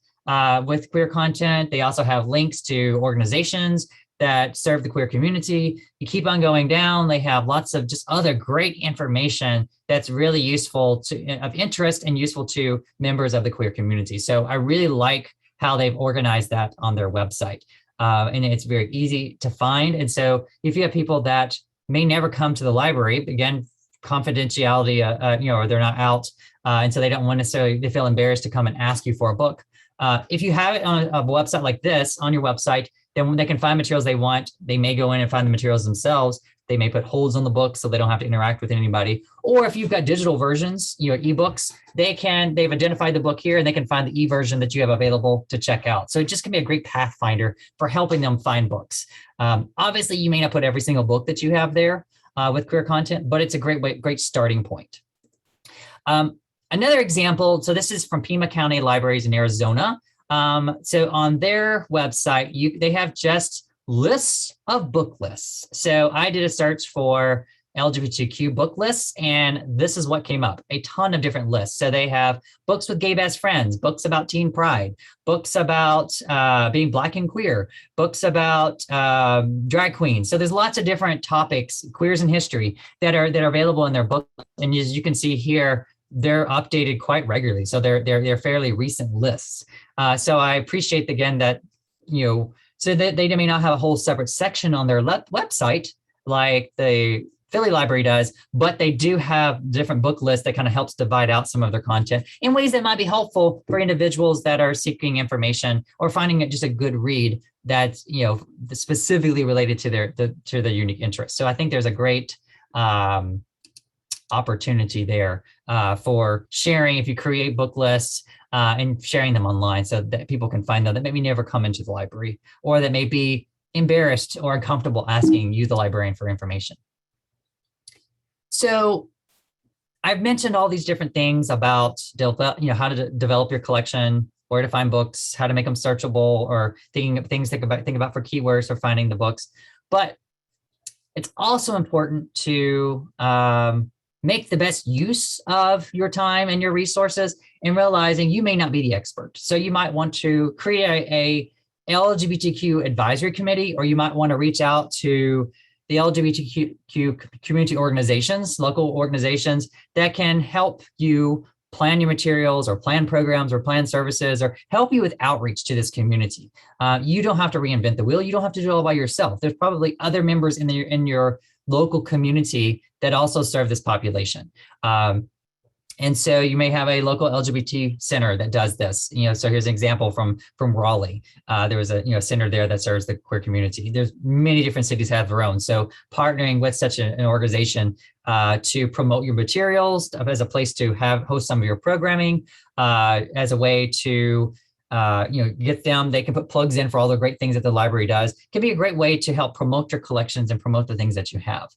with queer content. They also have links to organizations that serve the queer community. You keep on going down, they have lots of just other great information that's really useful of interest and useful to members of the queer community. So I really like how they've organized that on their website. And it's very easy to find. And so if you have people that may never come to the library, again, confidentiality, or they're not out, and so they don't want necessarily, they feel embarrassed to come and ask you for a book. If you have it on a website like this on your website, then when they can find materials they want, they may go in and find the materials themselves. They may put holds on the book so they don't have to interact with anybody. Or if you've got digital versions, ebooks, they've identified the book here and they can find the e-version that you have available to check out. So it just can be a great pathfinder for helping them find books. Obviously, you may not put every single book that you have there with queer content, but it's a great starting point. Another example, so this is from Pima County Libraries in Arizona. So on their website, they have just lists of book lists. So I did a search for LGBTQ book lists, and this is what came up, a ton of different lists. So they have books with gay best friends, books about teen pride, books about being Black and queer, books about drag queens. So there's lots of different topics, queers in history, that are available in their book. And as you can see here, they're updated quite regularly. So they're fairly recent lists. So I appreciate again that, so that they may not have a whole separate section on their website like the Philly Library does, but they do have different book lists that kind of helps divide out some of their content in ways that might be helpful for individuals that are seeking information or finding it just a good read that's, specifically related to their unique interests. So I think there's a great opportunity there for sharing if you create book lists and sharing them online so that people can find them that maybe never come into the library or that may be embarrassed or uncomfortable asking you, the librarian, for information. So I've mentioned all these different things about how to develop your collection, where to find books, how to make them searchable, or think about for keywords for finding the books. But it's also important to make the best use of your time and your resources, and realizing you may not be the expert. So you might want to create LGBTQ advisory committee, or you might want to reach out to the LGBTQ community organizations, local organizations that can help you plan your materials or plan programs or plan services or help you with outreach to this community. You don't have to reinvent the wheel. You don't have to do it all by yourself. There's probably other members in your local community that also serve this population. And so you may have a local LGBT center that does this. So here's an example from Raleigh. There was a center there that serves the queer community. There's many different cities have their own. So partnering with such an organization to promote your materials, as a place to host some of your programming, as a way to get them. They can put plugs in for all the great things that the library does. It can be a great way to help promote your collections and promote the things that you have.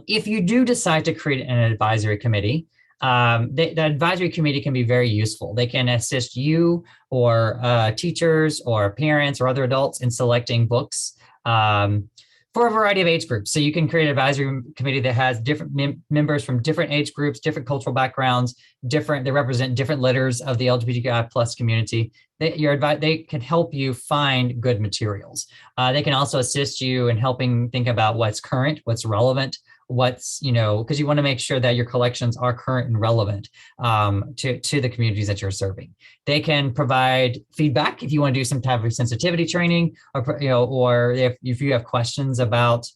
If you do decide to create an advisory committee, the advisory committee can be very useful. They can assist you or teachers or parents or other adults in selecting books for a variety of age groups. So you can create an advisory committee that has different members from different age groups, different cultural backgrounds, they represent different letters of the LGBTQI plus community. They can help you find good materials. They can also assist you in helping think about what's current, what's relevant, because you want to make sure that your collections are current and relevant to the communities that you're serving. They can provide feedback if you want to do some type of sensitivity training, or if you have questions about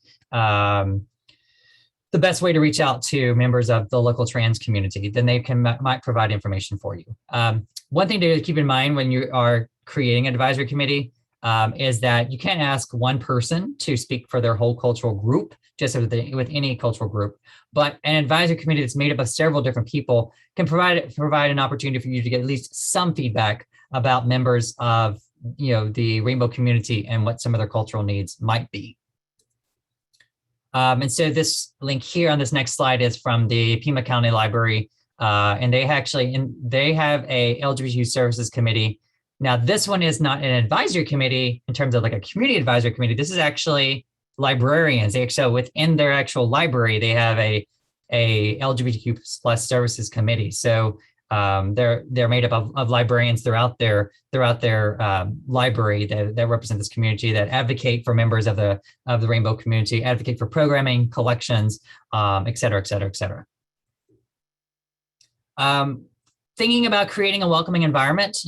the best way to reach out to members of the local trans community, then they might provide information for you. One thing to keep in mind when you are creating an advisory committee is that you can't ask one person to speak for their whole cultural group, just with any cultural group. But an advisory committee that's made up of several different people can provide an opportunity for you to get at least some feedback about members of the rainbow community and what some of their cultural needs might be. And so this link here on this next slide is from the Pima County Library, and they have a LGBTQ services committee. Now, this one is not an advisory committee in terms of like a community advisory committee. This is actually librarians. So within their actual library, they have a LGBTQ plus services committee. So they're made up of librarians throughout their library that represent this community, that advocate for members of the rainbow community, advocate for programming, collections, et cetera, et cetera, et cetera. Thinking about creating a welcoming environment,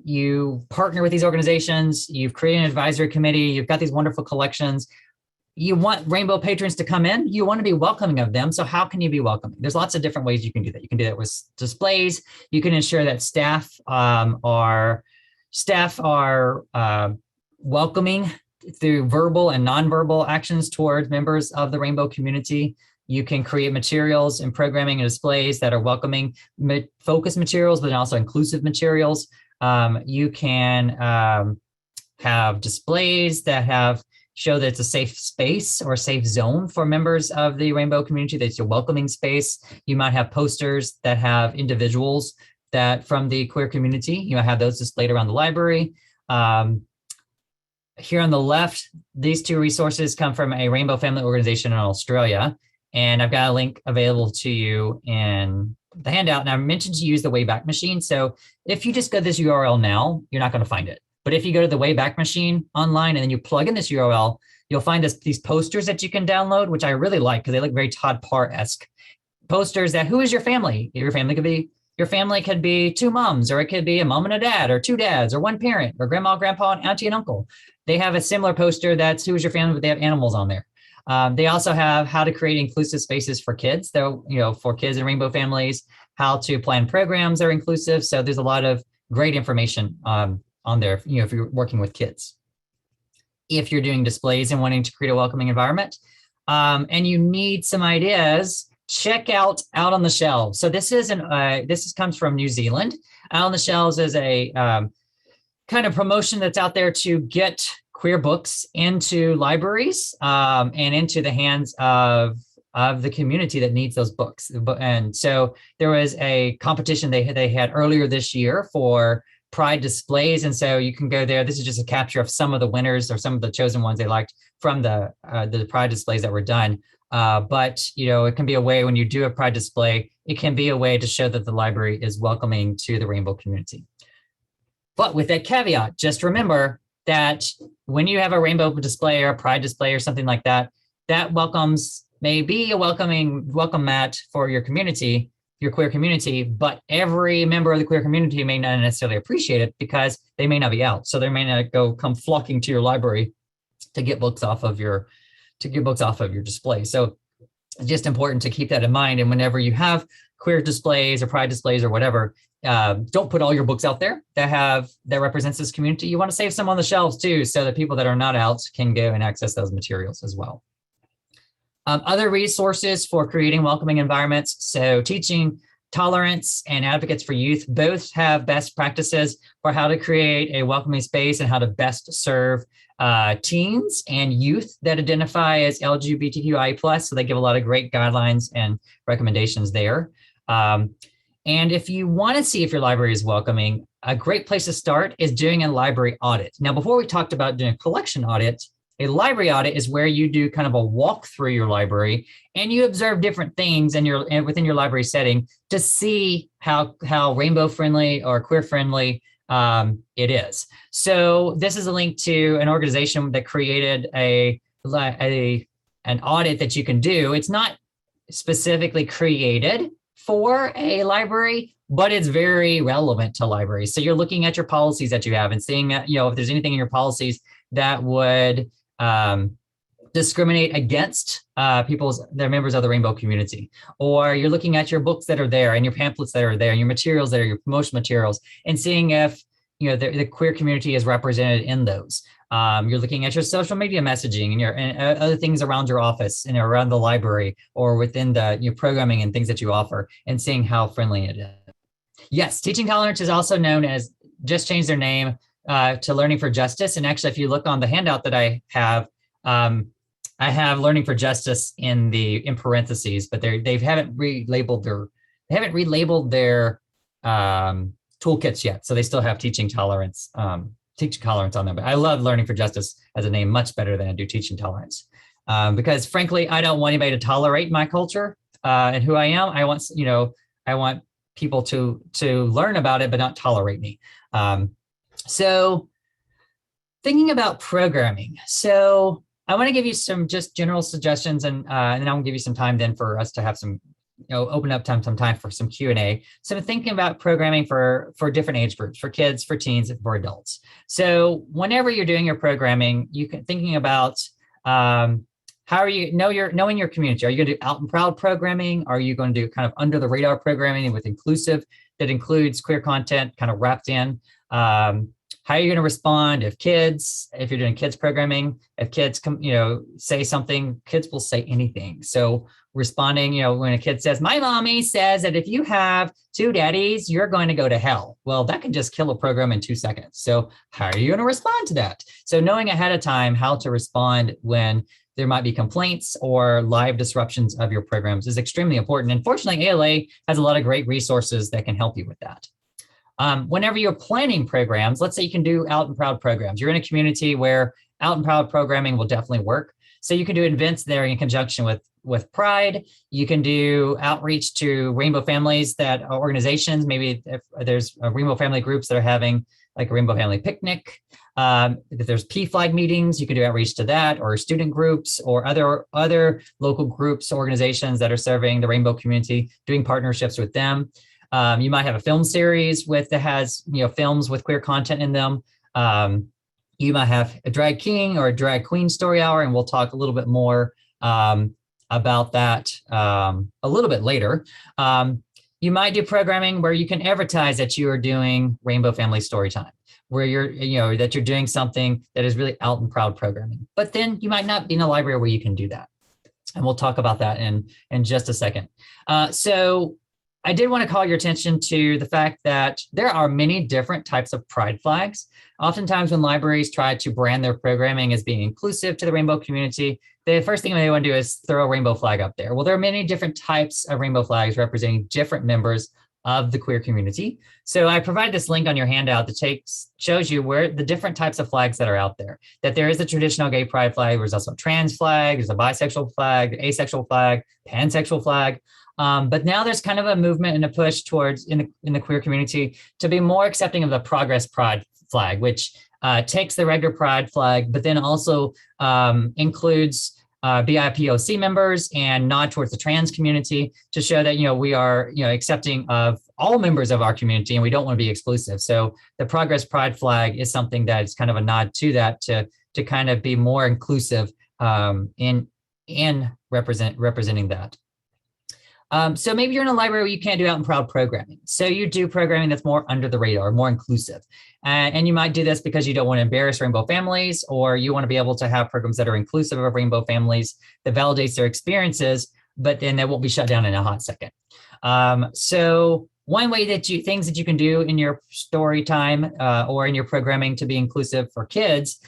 you partner with these organizations, you've created an advisory committee, you've got these wonderful collections. You want rainbow patrons to come in, you want to be welcoming of them. So how can you be welcoming? There's lots of different ways you can do that. You can do that with displays. You can ensure that staff are welcoming through verbal and nonverbal actions towards members of the rainbow community. You can create materials and programming and displays that are welcoming, focused materials, but also inclusive materials. You can have displays that show that it's a safe space or safe zone for members of the rainbow community, that it's a welcoming space. You might have posters that have individuals from the queer community. You might have those displayed around the library. Here on the left, these two resources come from a rainbow family organization in Australia. And I've got a link available to you in the handout. And I mentioned to use the Wayback Machine. So if you just go to this URL now, you're not going to find it. But if you go to the Wayback Machine online and then you plug in this URL, you'll find these posters that you can download, which I really like because they look very Todd Parr-esque. Posters that, who is your family? Your family could be two moms, or it could be a mom and a dad, or two dads, or one parent, or grandma, grandpa, and auntie and uncle. They have a similar poster that's who is your family, but they have animals on there. They also have how to create inclusive spaces for kids, for kids and rainbow families, how to plan programs that are inclusive. So there's a lot of great information on there, if you're working with kids. If you're doing displays and wanting to create a welcoming environment, and you need some ideas, check out on the Shelves. So this comes from New Zealand. Out on the Shelves is a kind of promotion that's out there to get queer books into libraries and into the hands of the community that needs those books. And so there was a competition they had earlier this year for Pride displays. And so you can go there. This is just a capture of some of the winners or some of the chosen ones they liked from the Pride displays that were done. But it can be a way when you do a Pride display, it can be a way to show that the library is welcoming to the rainbow community. But with that caveat, just remember, that when you have a rainbow display or a pride display or something like that, that may be a welcome mat for your community, your queer community, but every member of the queer community may not necessarily appreciate it because they may not be out. So they may not come flocking to your library to get books off of your display. So it's just important to keep that in mind. And whenever you have queer displays or pride displays or whatever, don't put all your books out there that represents this community. You want to save some on the shelves too, so that people that are not out can go and access those materials as well. Other resources for creating welcoming environments. So Teaching Tolerance and Advocates for Youth both have best practices for how to create a welcoming space and how to best serve teens and youth that identify as LGBTQI+. So they give a lot of great guidelines and recommendations there. And if you want to see if your library is welcoming, a great place to start is doing a library audit. Now, before we talked about doing a collection audit, a library audit is where you do kind of a walk through your library and you observe different things within your library setting to see how rainbow friendly or queer friendly it is. So this is a link to an organization that created an audit that you can do. It's not specifically created for a library, but it's very relevant to libraries. So you're looking at your policies that you have and seeing, if there's anything in your policies that would discriminate against their members of the rainbow community, or you're looking at your books that are there and your pamphlets that are there and your materials that are your promotion materials and seeing if the queer community is represented in those. You're looking at your social media messaging and other things around your office and around the library or within your programming and things that you offer and seeing how friendly it is. Yes, Teaching Tolerance is also known as, just changed their name to Learning for Justice. And actually, if you look on the handout that I have Learning for Justice in parentheses, but they haven't relabeled their toolkits yet. So they still have Teaching Tolerance on them. But I love Learning for Justice as a name much better than I do Teaching Tolerance. Because frankly, I don't want anybody to tolerate my culture and who I am. I want people to learn about it, but not tolerate me. So thinking about programming. So I want to give you some just general suggestions and then I'll give you some time then for us to have some, open up some time for some Q&A. So I'm thinking about programming for different age groups, for kids, for teens, and for adults. So whenever you're doing your programming, thinking about how are you knowing your community? Are you going to do out and proud programming? Are you going to do kind of under the radar programming with inclusive that includes queer content kind of wrapped in? How are you going to respond if you're doing kids programming, if kids come, say something, kids will say anything. So responding, when a kid says, my mommy says that if you have two daddies, you're going to go to hell. Well, that can just kill a program in 2 seconds. So how are you going to respond to that? So knowing ahead of time how to respond when there might be complaints or live disruptions of your programs is extremely important. And fortunately, ALA has a lot of great resources that can help you with that. Whenever you're planning programs, let's say you can do out and proud programs. You're in a community where out and proud programming will definitely work. So you can do events there in conjunction with Pride. You can do outreach to rainbow families that are organizations. Maybe if there's rainbow family groups that are having like a rainbow family picnic. If there's PFLAG meetings, you can do outreach to that, or student groups or other local groups, organizations that are serving the rainbow community, doing partnerships with them. You might have a film series that has films with queer content in them. You might have a drag king or a drag queen story hour, and we'll talk a little bit more about that a little bit later. You might do programming where you can advertise that you are doing Rainbow Family Storytime, where that you're doing something that is really out and proud programming. But then you might not be in a library where you can do that. And we'll talk about that in just a second. So I did want to call your attention to the fact that there are many different types of pride flags. Oftentimes when libraries try to brand their programming as being inclusive to the rainbow community, the first thing they want to do is throw a rainbow flag up there. Well, there are many different types of rainbow flags representing different members of the queer community. So I provided this link on your handout that shows you where the different types of flags that are out there, that there is a traditional gay pride flag. There's also a trans flag, there's a bisexual flag, asexual flag, pansexual flag. But now there's kind of a movement and a push towards in the queer community to be more accepting of the progress pride flag, which takes the regular pride flag, but then also includes BIPOC members and nod towards the trans community to show that, we are, accepting of all members of our community and we don't want to be exclusive. So the Progress Pride flag is something that is kind of a nod to that, to kind of be more inclusive in representing that. So maybe you're in a library where you can't do out and proud programming. So you do programming that's more under the radar, more inclusive. And you might do this because you don't want to embarrass rainbow families, or you want to be able to have programs that are inclusive of rainbow families, that validates their experiences, but then they won't be shut down in a hot second. So one way things that you can do in your story time or in your programming to be inclusive for kids,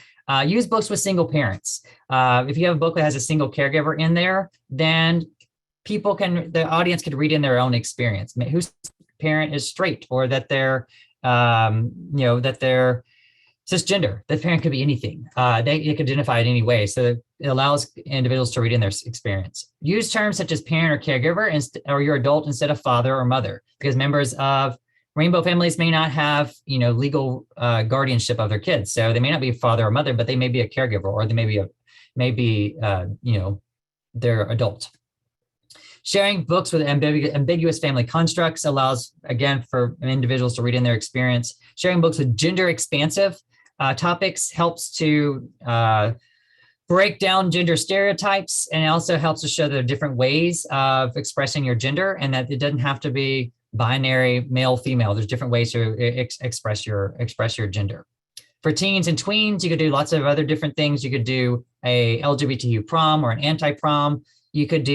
use books with single parents. If you have a book that has a single caregiver in there, then the audience could read in their own experience, whose parent is straight, or that they're, that they're cisgender. The parent could be anything. They could identify it any way. So it allows individuals to read in their experience. Use terms such as parent or caregiver or your adult instead of father or mother, because members of rainbow families may not have, legal guardianship of their kids. So they may not be a father or mother, but they may be a caregiver, or they may be their adult. Sharing books with ambiguous family constructs allows, again, for individuals to read in their experience. Sharing books with gender expansive topics helps to break down gender stereotypes, and it also helps to show there are different ways of expressing your gender, and that it doesn't have to be binary male, female. There's different ways to express your gender. For teens and tweens, you could do lots of other different things. You could do a LGBTQ prom or an anti-prom. You could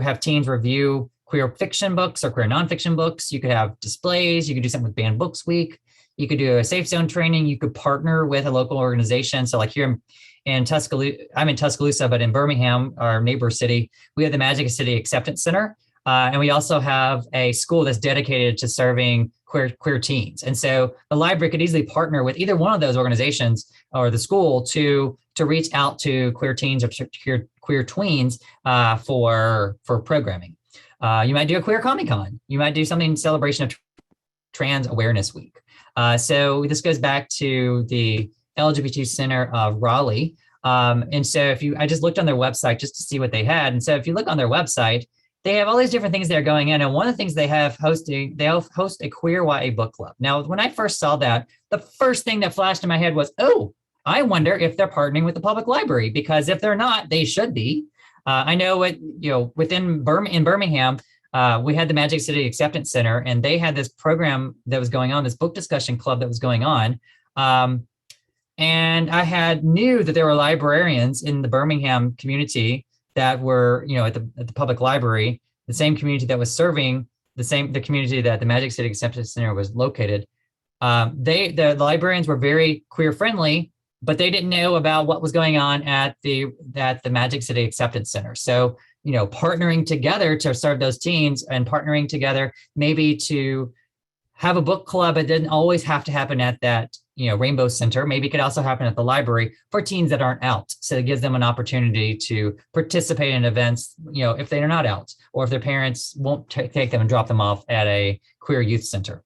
have teens review queer fiction books or queer nonfiction books. You could have displays. You could do something with Banned Books Week. You could do a safe zone training. You could partner with a local organization. So like here in Tuscaloosa, I'm in Tuscaloosa, but in Birmingham, our neighbor city, we have the Magic City Acceptance Center. And we also have a school that's dedicated to serving queer teens. And so the library could easily partner with either one of those organizations or the school to reach out to queer teens or queer tweens for programming. You might do a queer Comic-Con. You might do something in celebration of Trans Awareness Week. So this goes back to the LGBT Center of Raleigh. And so I just looked on their website just to see what they had. And so if you look on their website, they have all these different things that are going in. And one of the things they host a queer YA book club. Now, when I first saw that, the first thing that flashed in my head was, oh, I wonder if they're partnering with the public library, because if they're not, they should be. I know in Birmingham, we had the Magic City Acceptance Center, and they had this program that was going on, this book discussion club that was going on. And I knew that there were librarians in the Birmingham community that were, at the public library, the same community that was serving the community that the Magic City Acceptance Center was located. The librarians were very queer friendly, but they didn't know about what was going on at the Magic City Acceptance Center. So, partnering together to serve those teens, and partnering together maybe to have a book club. It didn't always have to happen at that, Rainbow Center. Maybe it could also happen at the library for teens that aren't out. So it gives them an opportunity to participate in events, if they're not out, or if their parents won't take them and drop them off at a queer youth center.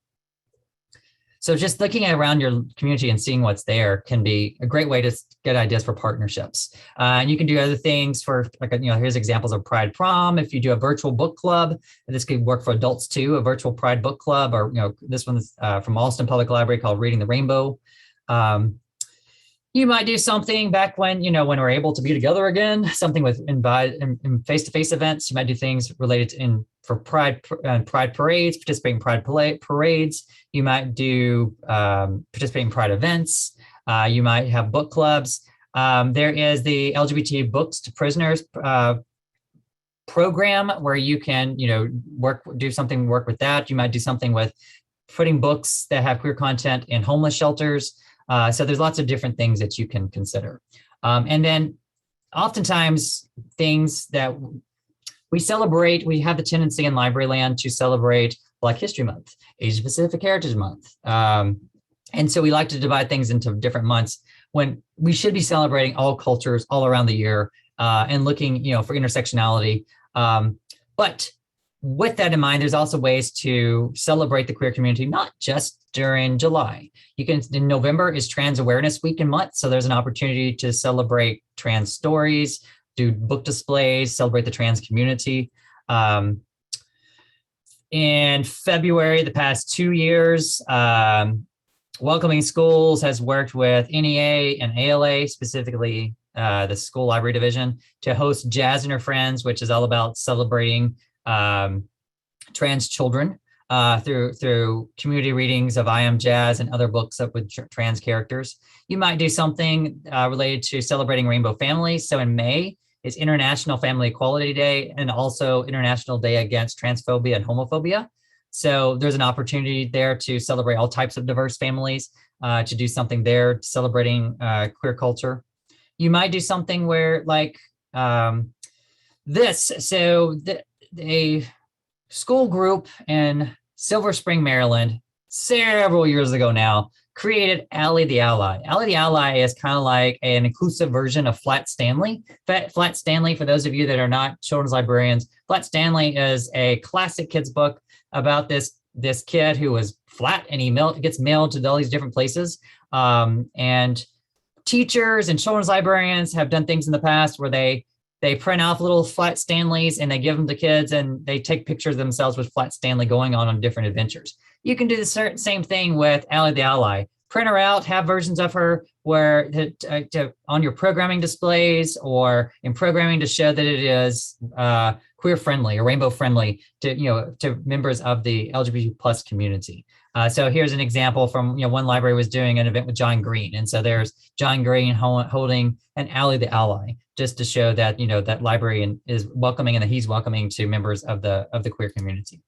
So just looking around your community and seeing what's there can be a great way to get ideas for partnerships. And you can do other things for, here's examples of Pride Prom. If you do a virtual book club, this could work for adults too, a virtual Pride book club, or, this one's from Alston Public Library called Reading the Rainbow. You might do something back when, when we're able to be together again, something in face-to-face events. You might do things related for Pride parades, participate in Pride parades. You might do participate in Pride events. You might have book clubs. There is the LGBT Books to Prisoners program, where you can, work with that. You might do something with putting books that have queer content in homeless shelters. So there's lots of different things that you can consider. And then oftentimes things that we have the tendency in library land to celebrate Black History Month, Asia Pacific Heritage Month. And so we like to divide things into different months when we should be celebrating all cultures all around the year and looking, for intersectionality. But with that in mind, there's also ways to celebrate the queer community, not just during July. In November is Trans Awareness Week and month. So there's an opportunity to celebrate trans stories, do book displays, celebrate the trans community. In February, the past 2 years, Welcoming Schools has worked with NEA and ALA, specifically the School Library Division, to host Jazz and Her Friends, which is all about celebrating trans children through community readings of I Am Jazz and other books with trans characters. You might do something related to celebrating rainbow families. So in May is International Family Equality Day and also International Day Against Transphobia and Homophobia. So there's an opportunity there to celebrate all types of diverse families, to do something there celebrating queer culture. You might do something where like this. So a school group in Silver Spring, Maryland, several years ago now, created Ally the Ally. Ally the Ally is kind of like an inclusive version of Flat Stanley. Flat Stanley, for those of you that are not children's librarians, Flat Stanley is a classic kids book about this kid who was flat and he gets mailed to all these different places. And teachers and children's librarians have done things in the past where they print off little Flat Stanleys and they give them to kids and they take pictures of themselves with Flat Stanley going on different adventures. You can do the same thing with Ally the Ally. Print her out, have versions of her where on your programming displays or in programming to show that it is queer friendly or rainbow friendly to members of the LGBT plus community. So here's an example from one library was doing an event with John Green, and so there's John Green holding an Ally the Ally, just to show that that library is welcoming and that he's welcoming to members of the queer community.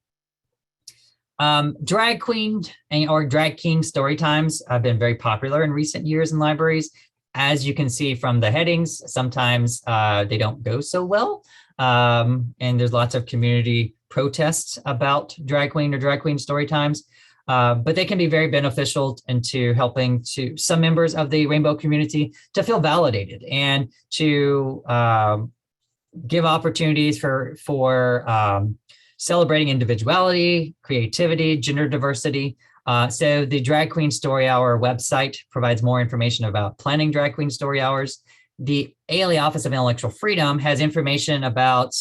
Drag queen or drag king story times have been very popular in recent years in libraries. As you can see from the headings, sometimes they don't go so well. And there's lots of community protests about drag queen or drag queen story times. But they can be very beneficial into helping to some members of the rainbow community to feel validated and to give opportunities for celebrating individuality, creativity, gender diversity. So the Drag Queen Story Hour website provides more information about planning drag queen story hours. The ALA Office of Intellectual Freedom has information about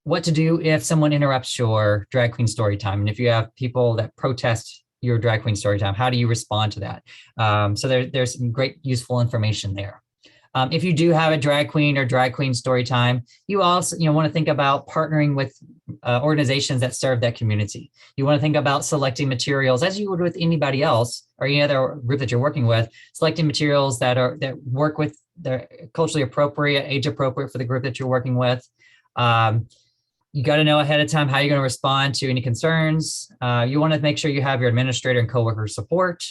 what to do if someone interrupts your drag queen story time. And if you have people that protest your drag queen story time, how do you respond to that? So there's some great useful information there. If you do have a drag queen or drag queen story time, you also want to think about partnering with organizations that serve that community. You want to think about selecting materials as you would with anybody else or any other group that you're working with, selecting materials that work with the culturally appropriate, age appropriate for the group that you're working with. You got to know ahead of time how you're going to respond to any concerns. You want to make sure you have your administrator and coworker support.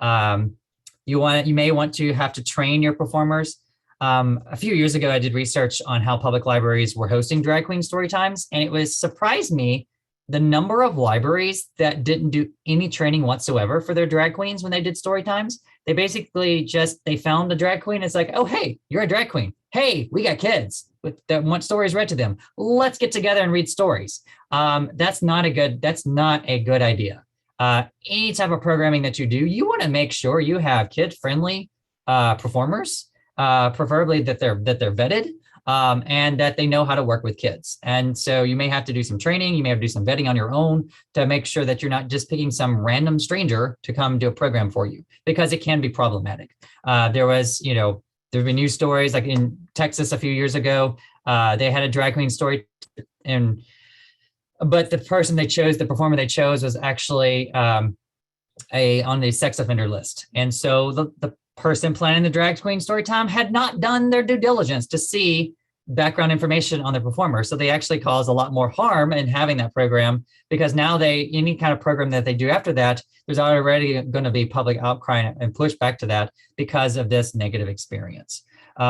You may want to have to train your performers. A few years ago, I did research on how public libraries were hosting drag queen story times, and it surprised me the number of libraries that didn't do any training whatsoever for their drag queens when they did story times. They basically they found a drag queen. It's like, oh, hey, you're a drag queen. Hey, we got kids that want stories read to them. Let's get together and read stories. That's not a good idea. Any type of programming that you do, you want to make sure you have kid-friendly performers, preferably that they're vetted and that they know how to work with kids. And so you may have to do some training. You may have to do some vetting on your own to make sure that you're not just picking some random stranger to come do a program for you, because it can be problematic. There've been news stories like in Texas a few years ago. They had a drag queen story, but the performer they chose was actually on the sex offender list. And so the person planning the drag queen story time had not done their due diligence to see background information on the performer. So they actually cause a lot more harm in having that program, because now any kind of program that they do after that, there's already going to be public outcry and pushback to that because of this negative experience.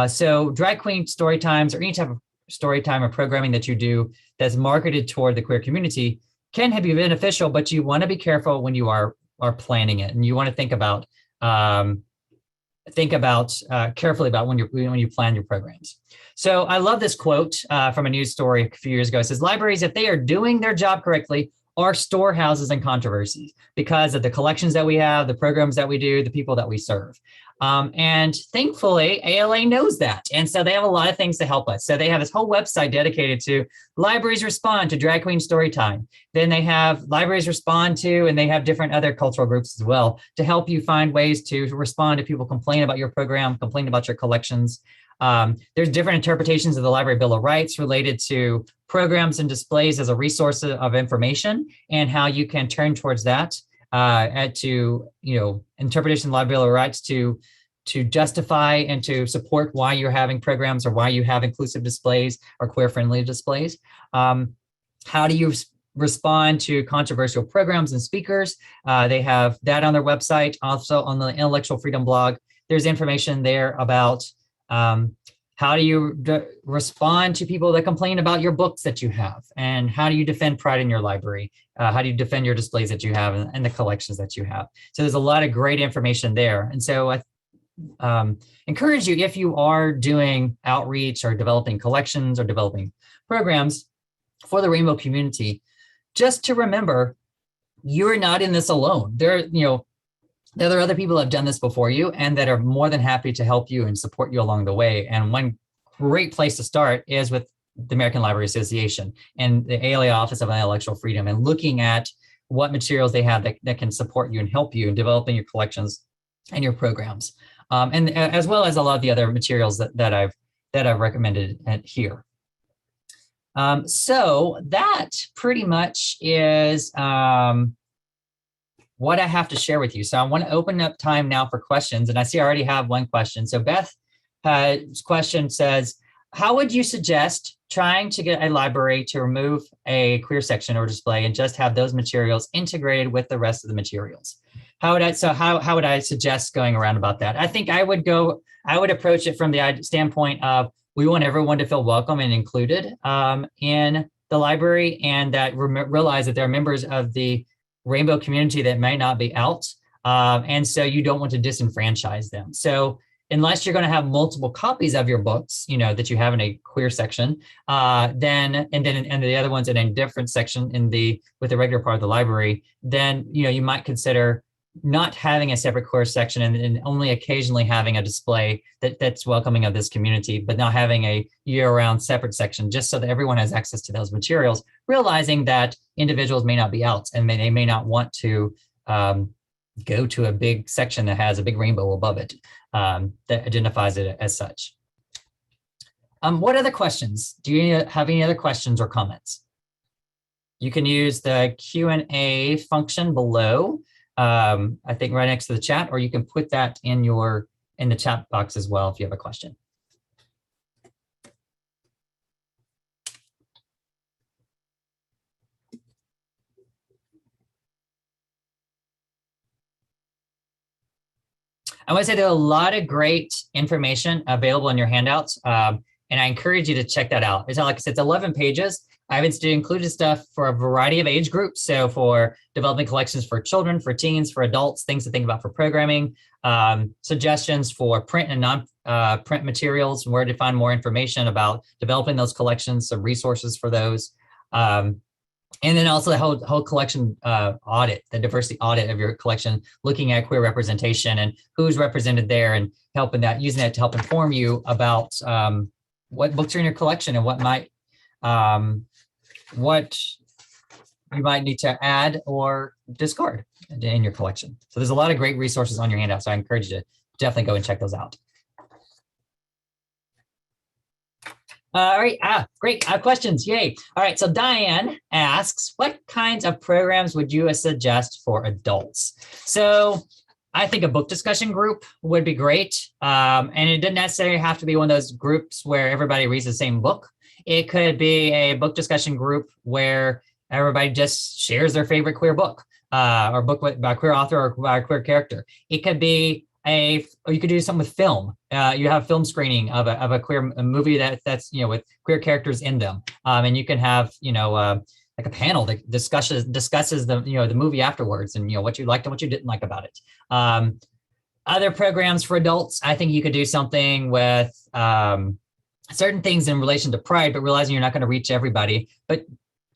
So drag queen story times or any type of story time or programming that you do that's marketed toward the queer community can be beneficial, but you want to be careful when you are planning it. And you want to think about think about carefully about when you plan your programs. So I love this quote from a news story a few years ago. It says, libraries, if they are doing their job correctly, are storehouses and controversies because of the collections that we have, the programs that we do, the people that we serve. And thankfully, ALA knows that. And so they have a lot of things to help us. So they have this whole website dedicated to libraries respond to drag queen story time. Then they have libraries respond to, and they have different other cultural groups as well to help you find ways to respond to people complain about your program, complain about your collections. There's different interpretations of the Library Bill of Rights related to programs and displays as a resource of information and how you can turn towards that to, interpretation of the Library Bill of Rights to justify and to support why you're having programs or why you have inclusive displays or queer-friendly displays. How do you respond to controversial programs and speakers? They have that on their website. Also on the Intellectual Freedom blog, there's information there about how do you respond to people that complain about your books that you have, and how do you defend pride in your library? How do you defend your displays that you have and the collections that you have? So there's a lot of great information there. And so I encourage you, if you are doing outreach or developing collections or developing programs for the rainbow community, just to remember, you're not in this alone. There are other people that have done this before you and that are more than happy to help you and support you along the way. And one great place to start is with the American Library Association and the ALA Office of Intellectual Freedom, and looking at what materials they have that can support you and help you in developing your collections and your programs, and as well as a lot of the other materials that I've recommended here. So that pretty much is what I have to share with you. So I want to open up time now for questions. And I see I already have one question. So Beth's question says, how would you suggest trying to get a library to remove a queer section or display and just have those materials integrated with the rest of the materials? How would I suggest going around about that? I think I would approach it from the standpoint of, we want everyone to feel welcome and included in the library, and that realize that there are members of the rainbow community that may not be out. And so you don't want to disenfranchise them. So unless you're going to have multiple copies of your books, that you have in a queer section, then the other ones in a different section with the regular part of the library, then, you might consider not having a separate queer section and only occasionally having a display that's welcoming of this community, but not having a year-round separate section, just so that everyone has access to those materials, realizing that individuals may not be out and they may not want to go to a big section that has a big rainbow above it that identifies it as such. What other questions? Do you have any other questions or comments? You can use the Q&A function below, I think right next to the chat, or you can put that in the chat box as well if you have a question. I want to say there are a lot of great information available in your handouts, and I encourage you to check that out. It's not like I said, it's 11 pages. I've included stuff for a variety of age groups. So for developing collections for children, for teens, for adults, things to think about for programming, suggestions for print and non-print materials, where to find more information about developing those collections, some resources for those. And then also the whole collection audit, the diversity audit of your collection, looking at queer representation and who's represented there, and using that to help inform you about what books are in your collection and what you might need to add or discard in your collection. So there's a lot of great resources on your handout, so I encourage you to definitely go and check those out. All right, great, questions, yay. All right, so Diane asks, what kinds of programs would you suggest for adults? So I think a book discussion group would be great. And it doesn't necessarily have to be one of those groups where everybody reads the same book. It could be a book discussion group where everybody just shares their favorite queer book, or book by a queer author or by a queer character. It could be or you could do something with film. You have film screening of a queer movie that's with queer characters in them, and you can have like a panel that discusses the the movie afterwards, and what you liked and what you didn't like about it. Other programs for adults, I think you could do something with certain things in relation to pride, but realizing you're not going to reach everybody. But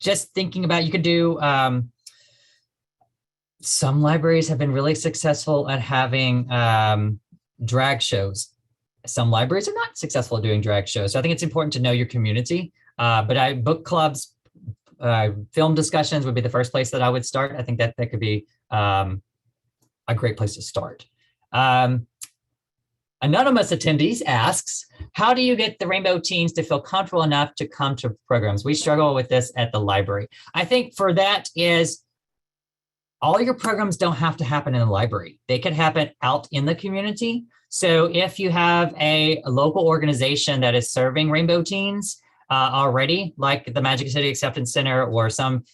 just thinking about, you could do, some libraries have been really successful at having drag shows. Some libraries are not successful at doing drag shows. So I think it's important to know your community. But book clubs, film discussions would be the first place that I would start. I think that could be a great place to start. Anonymous attendees asks, how do you get the Rainbow teens to feel comfortable enough to come to programs? We struggle with this at the library. I think for that is, all your programs don't have to happen in the library. They could happen out in the community. So if you have a local organization that is serving Rainbow teens already, like the Magic City Acceptance Center or some,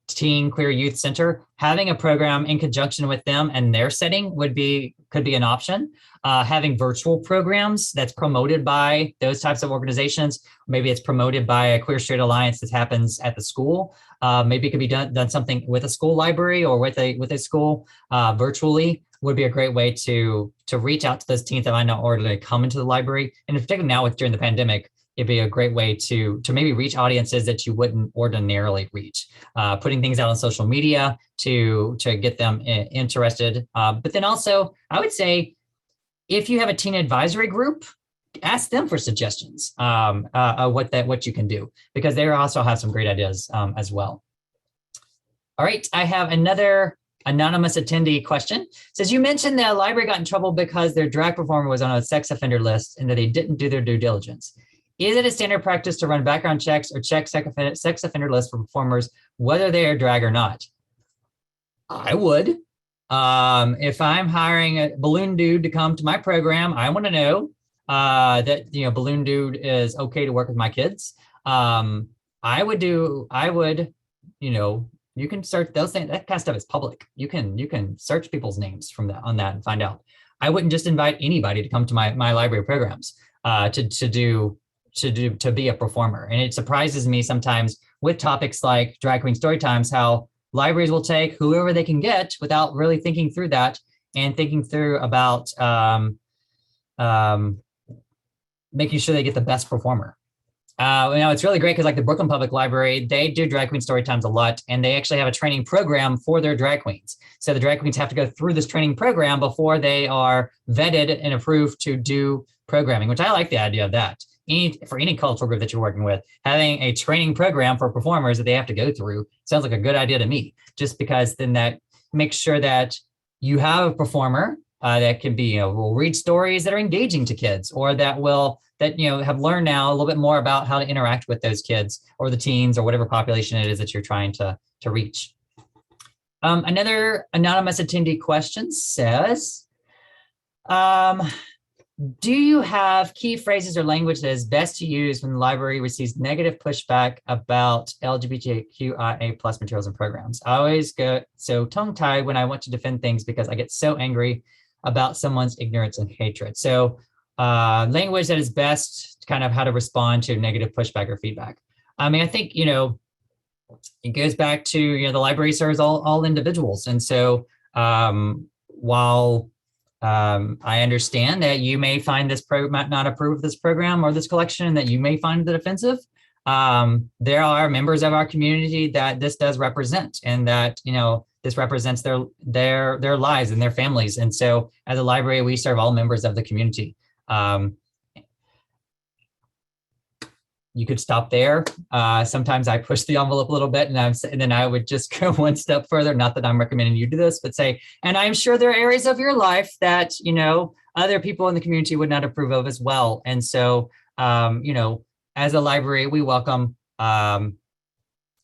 teen queer youth center, having a program in conjunction with them and their setting could be an option. Having virtual programs that's promoted by those types of organizations. Maybe it's promoted by a Queer Straight Alliance that happens at the school. Maybe it could be done something with a school library or with a school virtually would be a great way to reach out to those teens that might not ordinarily come into the library. And in particular now during the pandemic, it'd be a great way to maybe reach audiences that you wouldn't ordinarily reach. Putting things out on social media to get them interested. But then also, I would say, if you have a teen advisory group, ask them for suggestions what you can do, because they also have some great ideas as well. All right, I have another anonymous attendee question. It says, you mentioned that a library got in trouble because their drag performer was on a sex offender list and that they didn't do their due diligence. Is it a standard practice to run background checks or check sex offender lists for performers, whether they are drag or not? I would. If I'm hiring a Balloon Dude to come to my program, I want to know that Balloon Dude is okay to work with my kids. You can search those things. That kind of stuff is public. You can search people's names on that and find out. I wouldn't just invite anybody to come to my library programs to be a performer. And it surprises me sometimes with topics like drag queen story times, how libraries will take whoever they can get without really thinking through that and thinking through about making sure they get the best performer. It's really great because like the Brooklyn Public Library, they do drag queen story times a lot, and they actually have a training program for their drag queens. So the drag queens have to go through this training program before they are vetted and approved to do programming, which I like the idea of that. For any cultural group that you're working with, having a training program for performers that they have to go through sounds like a good idea to me, just because then that makes sure that you have a performer that can be, will read stories that are engaging to kids, or that have learned now a little bit more about how to interact with those kids or the teens or whatever population it is that you're trying to reach. Another anonymous attendee question says, do you have key phrases or language that is best to use when the library receives negative pushback about LGBTQIA+ materials and programs? I always get so tongue-tied when I want to defend things because I get so angry about someone's ignorance and hatred. So language that is best, kind of how to respond to negative pushback or feedback. I mean, I think, it goes back to, the library serves all individuals. And so while I understand that you may find this might not approve of this program or this collection, that you may find it offensive, there are members of our community that this does represent, and that, this represents their lives and their families. And so as a library, we serve all members of the community. You could stop there. Sometimes I push the envelope a little bit, and then I would just go one step further. Not that I'm recommending you do this, but say, and I'm sure there are areas of your life that, other people in the community would not approve of as well. And so, as a library, we welcome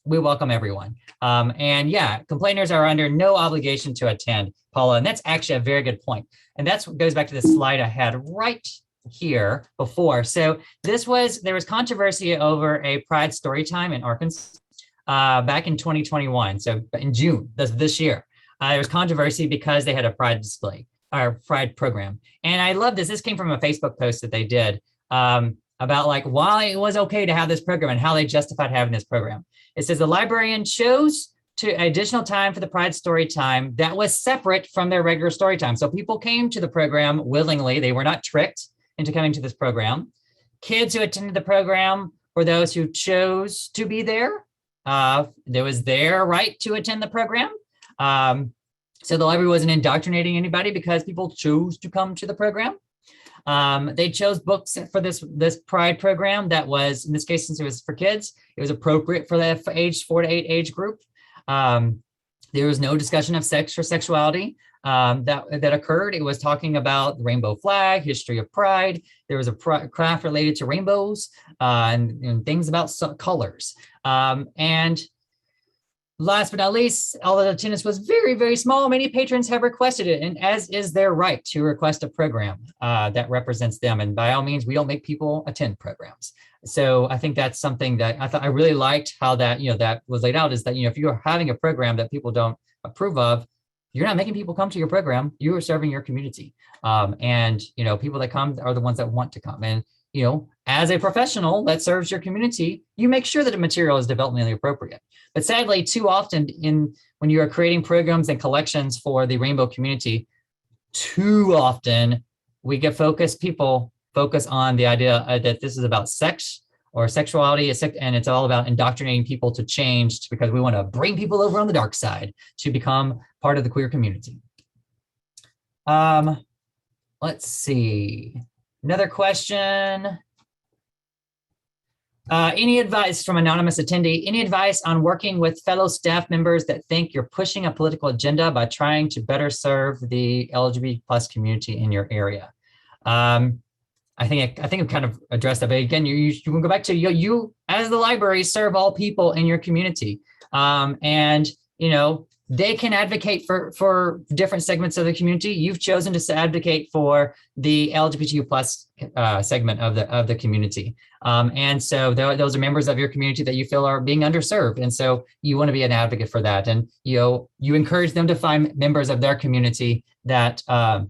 everyone. And yeah, complainers are under no obligation to attend, Paula. And that's actually a very good point. And that's what goes back to the slide I had right here before. So there was controversy over a Pride Storytime in Arkansas back in 2021. So in June this year, there was controversy because they had a Pride display or Pride program. And I love this. This came from a Facebook post that they did about like why it was okay to have this program and how they justified having this program. It says the librarian chose to additional time for the Pride story time that was separate from their regular story time. So people came to the program willingly. They were not tricked into coming to this program. Kids who attended the program were those who chose to be there. There was their right to attend the program. So the library wasn't indoctrinating anybody because people chose to come to the program. They chose books for this Pride program that was, in this case, since it was for kids, it was appropriate for the age 4 to 8 age group. There was no discussion of sex or sexuality that occurred. It was talking about the rainbow flag, history of Pride. There was a craft related to rainbows and things about colors. And last but not least, although the attendance was very, very small, many patrons have requested it, and as is their right to request a program that represents them. And by all means, we don't make people attend programs. So I think that's something that I really liked how that, that was laid out, is that, if you're having a program that people don't approve of, you're not making people come to your program, you are serving your community. And, people that come are the ones that want to come. And, as a professional that serves your community, you make sure that the material is developmentally appropriate. But sadly, too often when you are creating programs and collections for the rainbow community, too often we get people focus on the idea that this is about sex or sexuality, and it's all about indoctrinating people to change because we want to bring people over on the dark side to become part of the queer community. Let's see. Another question. Any advice from anonymous attendee? Any advice on working with fellow staff members that think you're pushing a political agenda by trying to better serve the LGBT+ community in your area? I think I've kind of addressed that, but again, you can go back to you as the library serve all people in your community, and they can advocate for different segments of the community. You've chosen to advocate for the LGBTQ+ segment of the community, and so those are members of your community that you feel are being underserved, and so you want to be an advocate for that, and you encourage them to find members of their community that are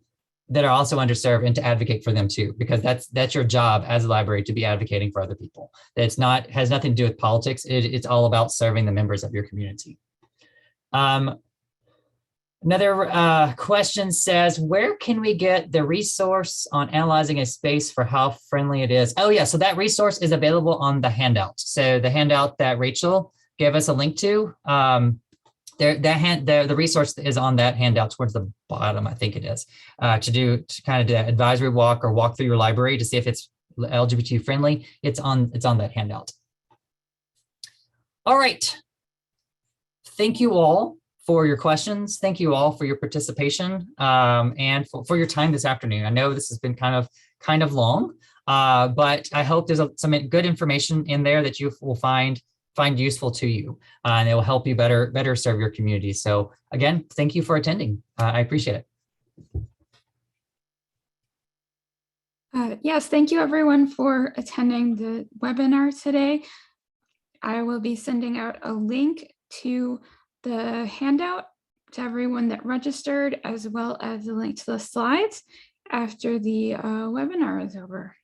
also underserved and to advocate for them too, because that's your job as a library, to be advocating for other people. Has nothing to do with politics. It's all about serving the members of your community. Another question says, where can we get the resource on analyzing a space for how friendly it is? Oh yeah, so that resource is available on the handout. So the handout that Rachel gave us a link to, the resource is on that handout towards the bottom, I think it is, to kind of do an advisory walk or walk through your library to see if it's LGBT friendly. It's on that handout. All right. Thank you all for your questions. Thank you all for your participation and for your time this afternoon. I know this has been kind of long, but I hope there's some good information in there that you will find useful to you, and it will help you better serve your community. So again, thank you for attending. I appreciate it. Yes, thank you everyone for attending the webinar today. I will be sending out a link to the handout to everyone that registered, as well as a link to the slides after the webinar is over.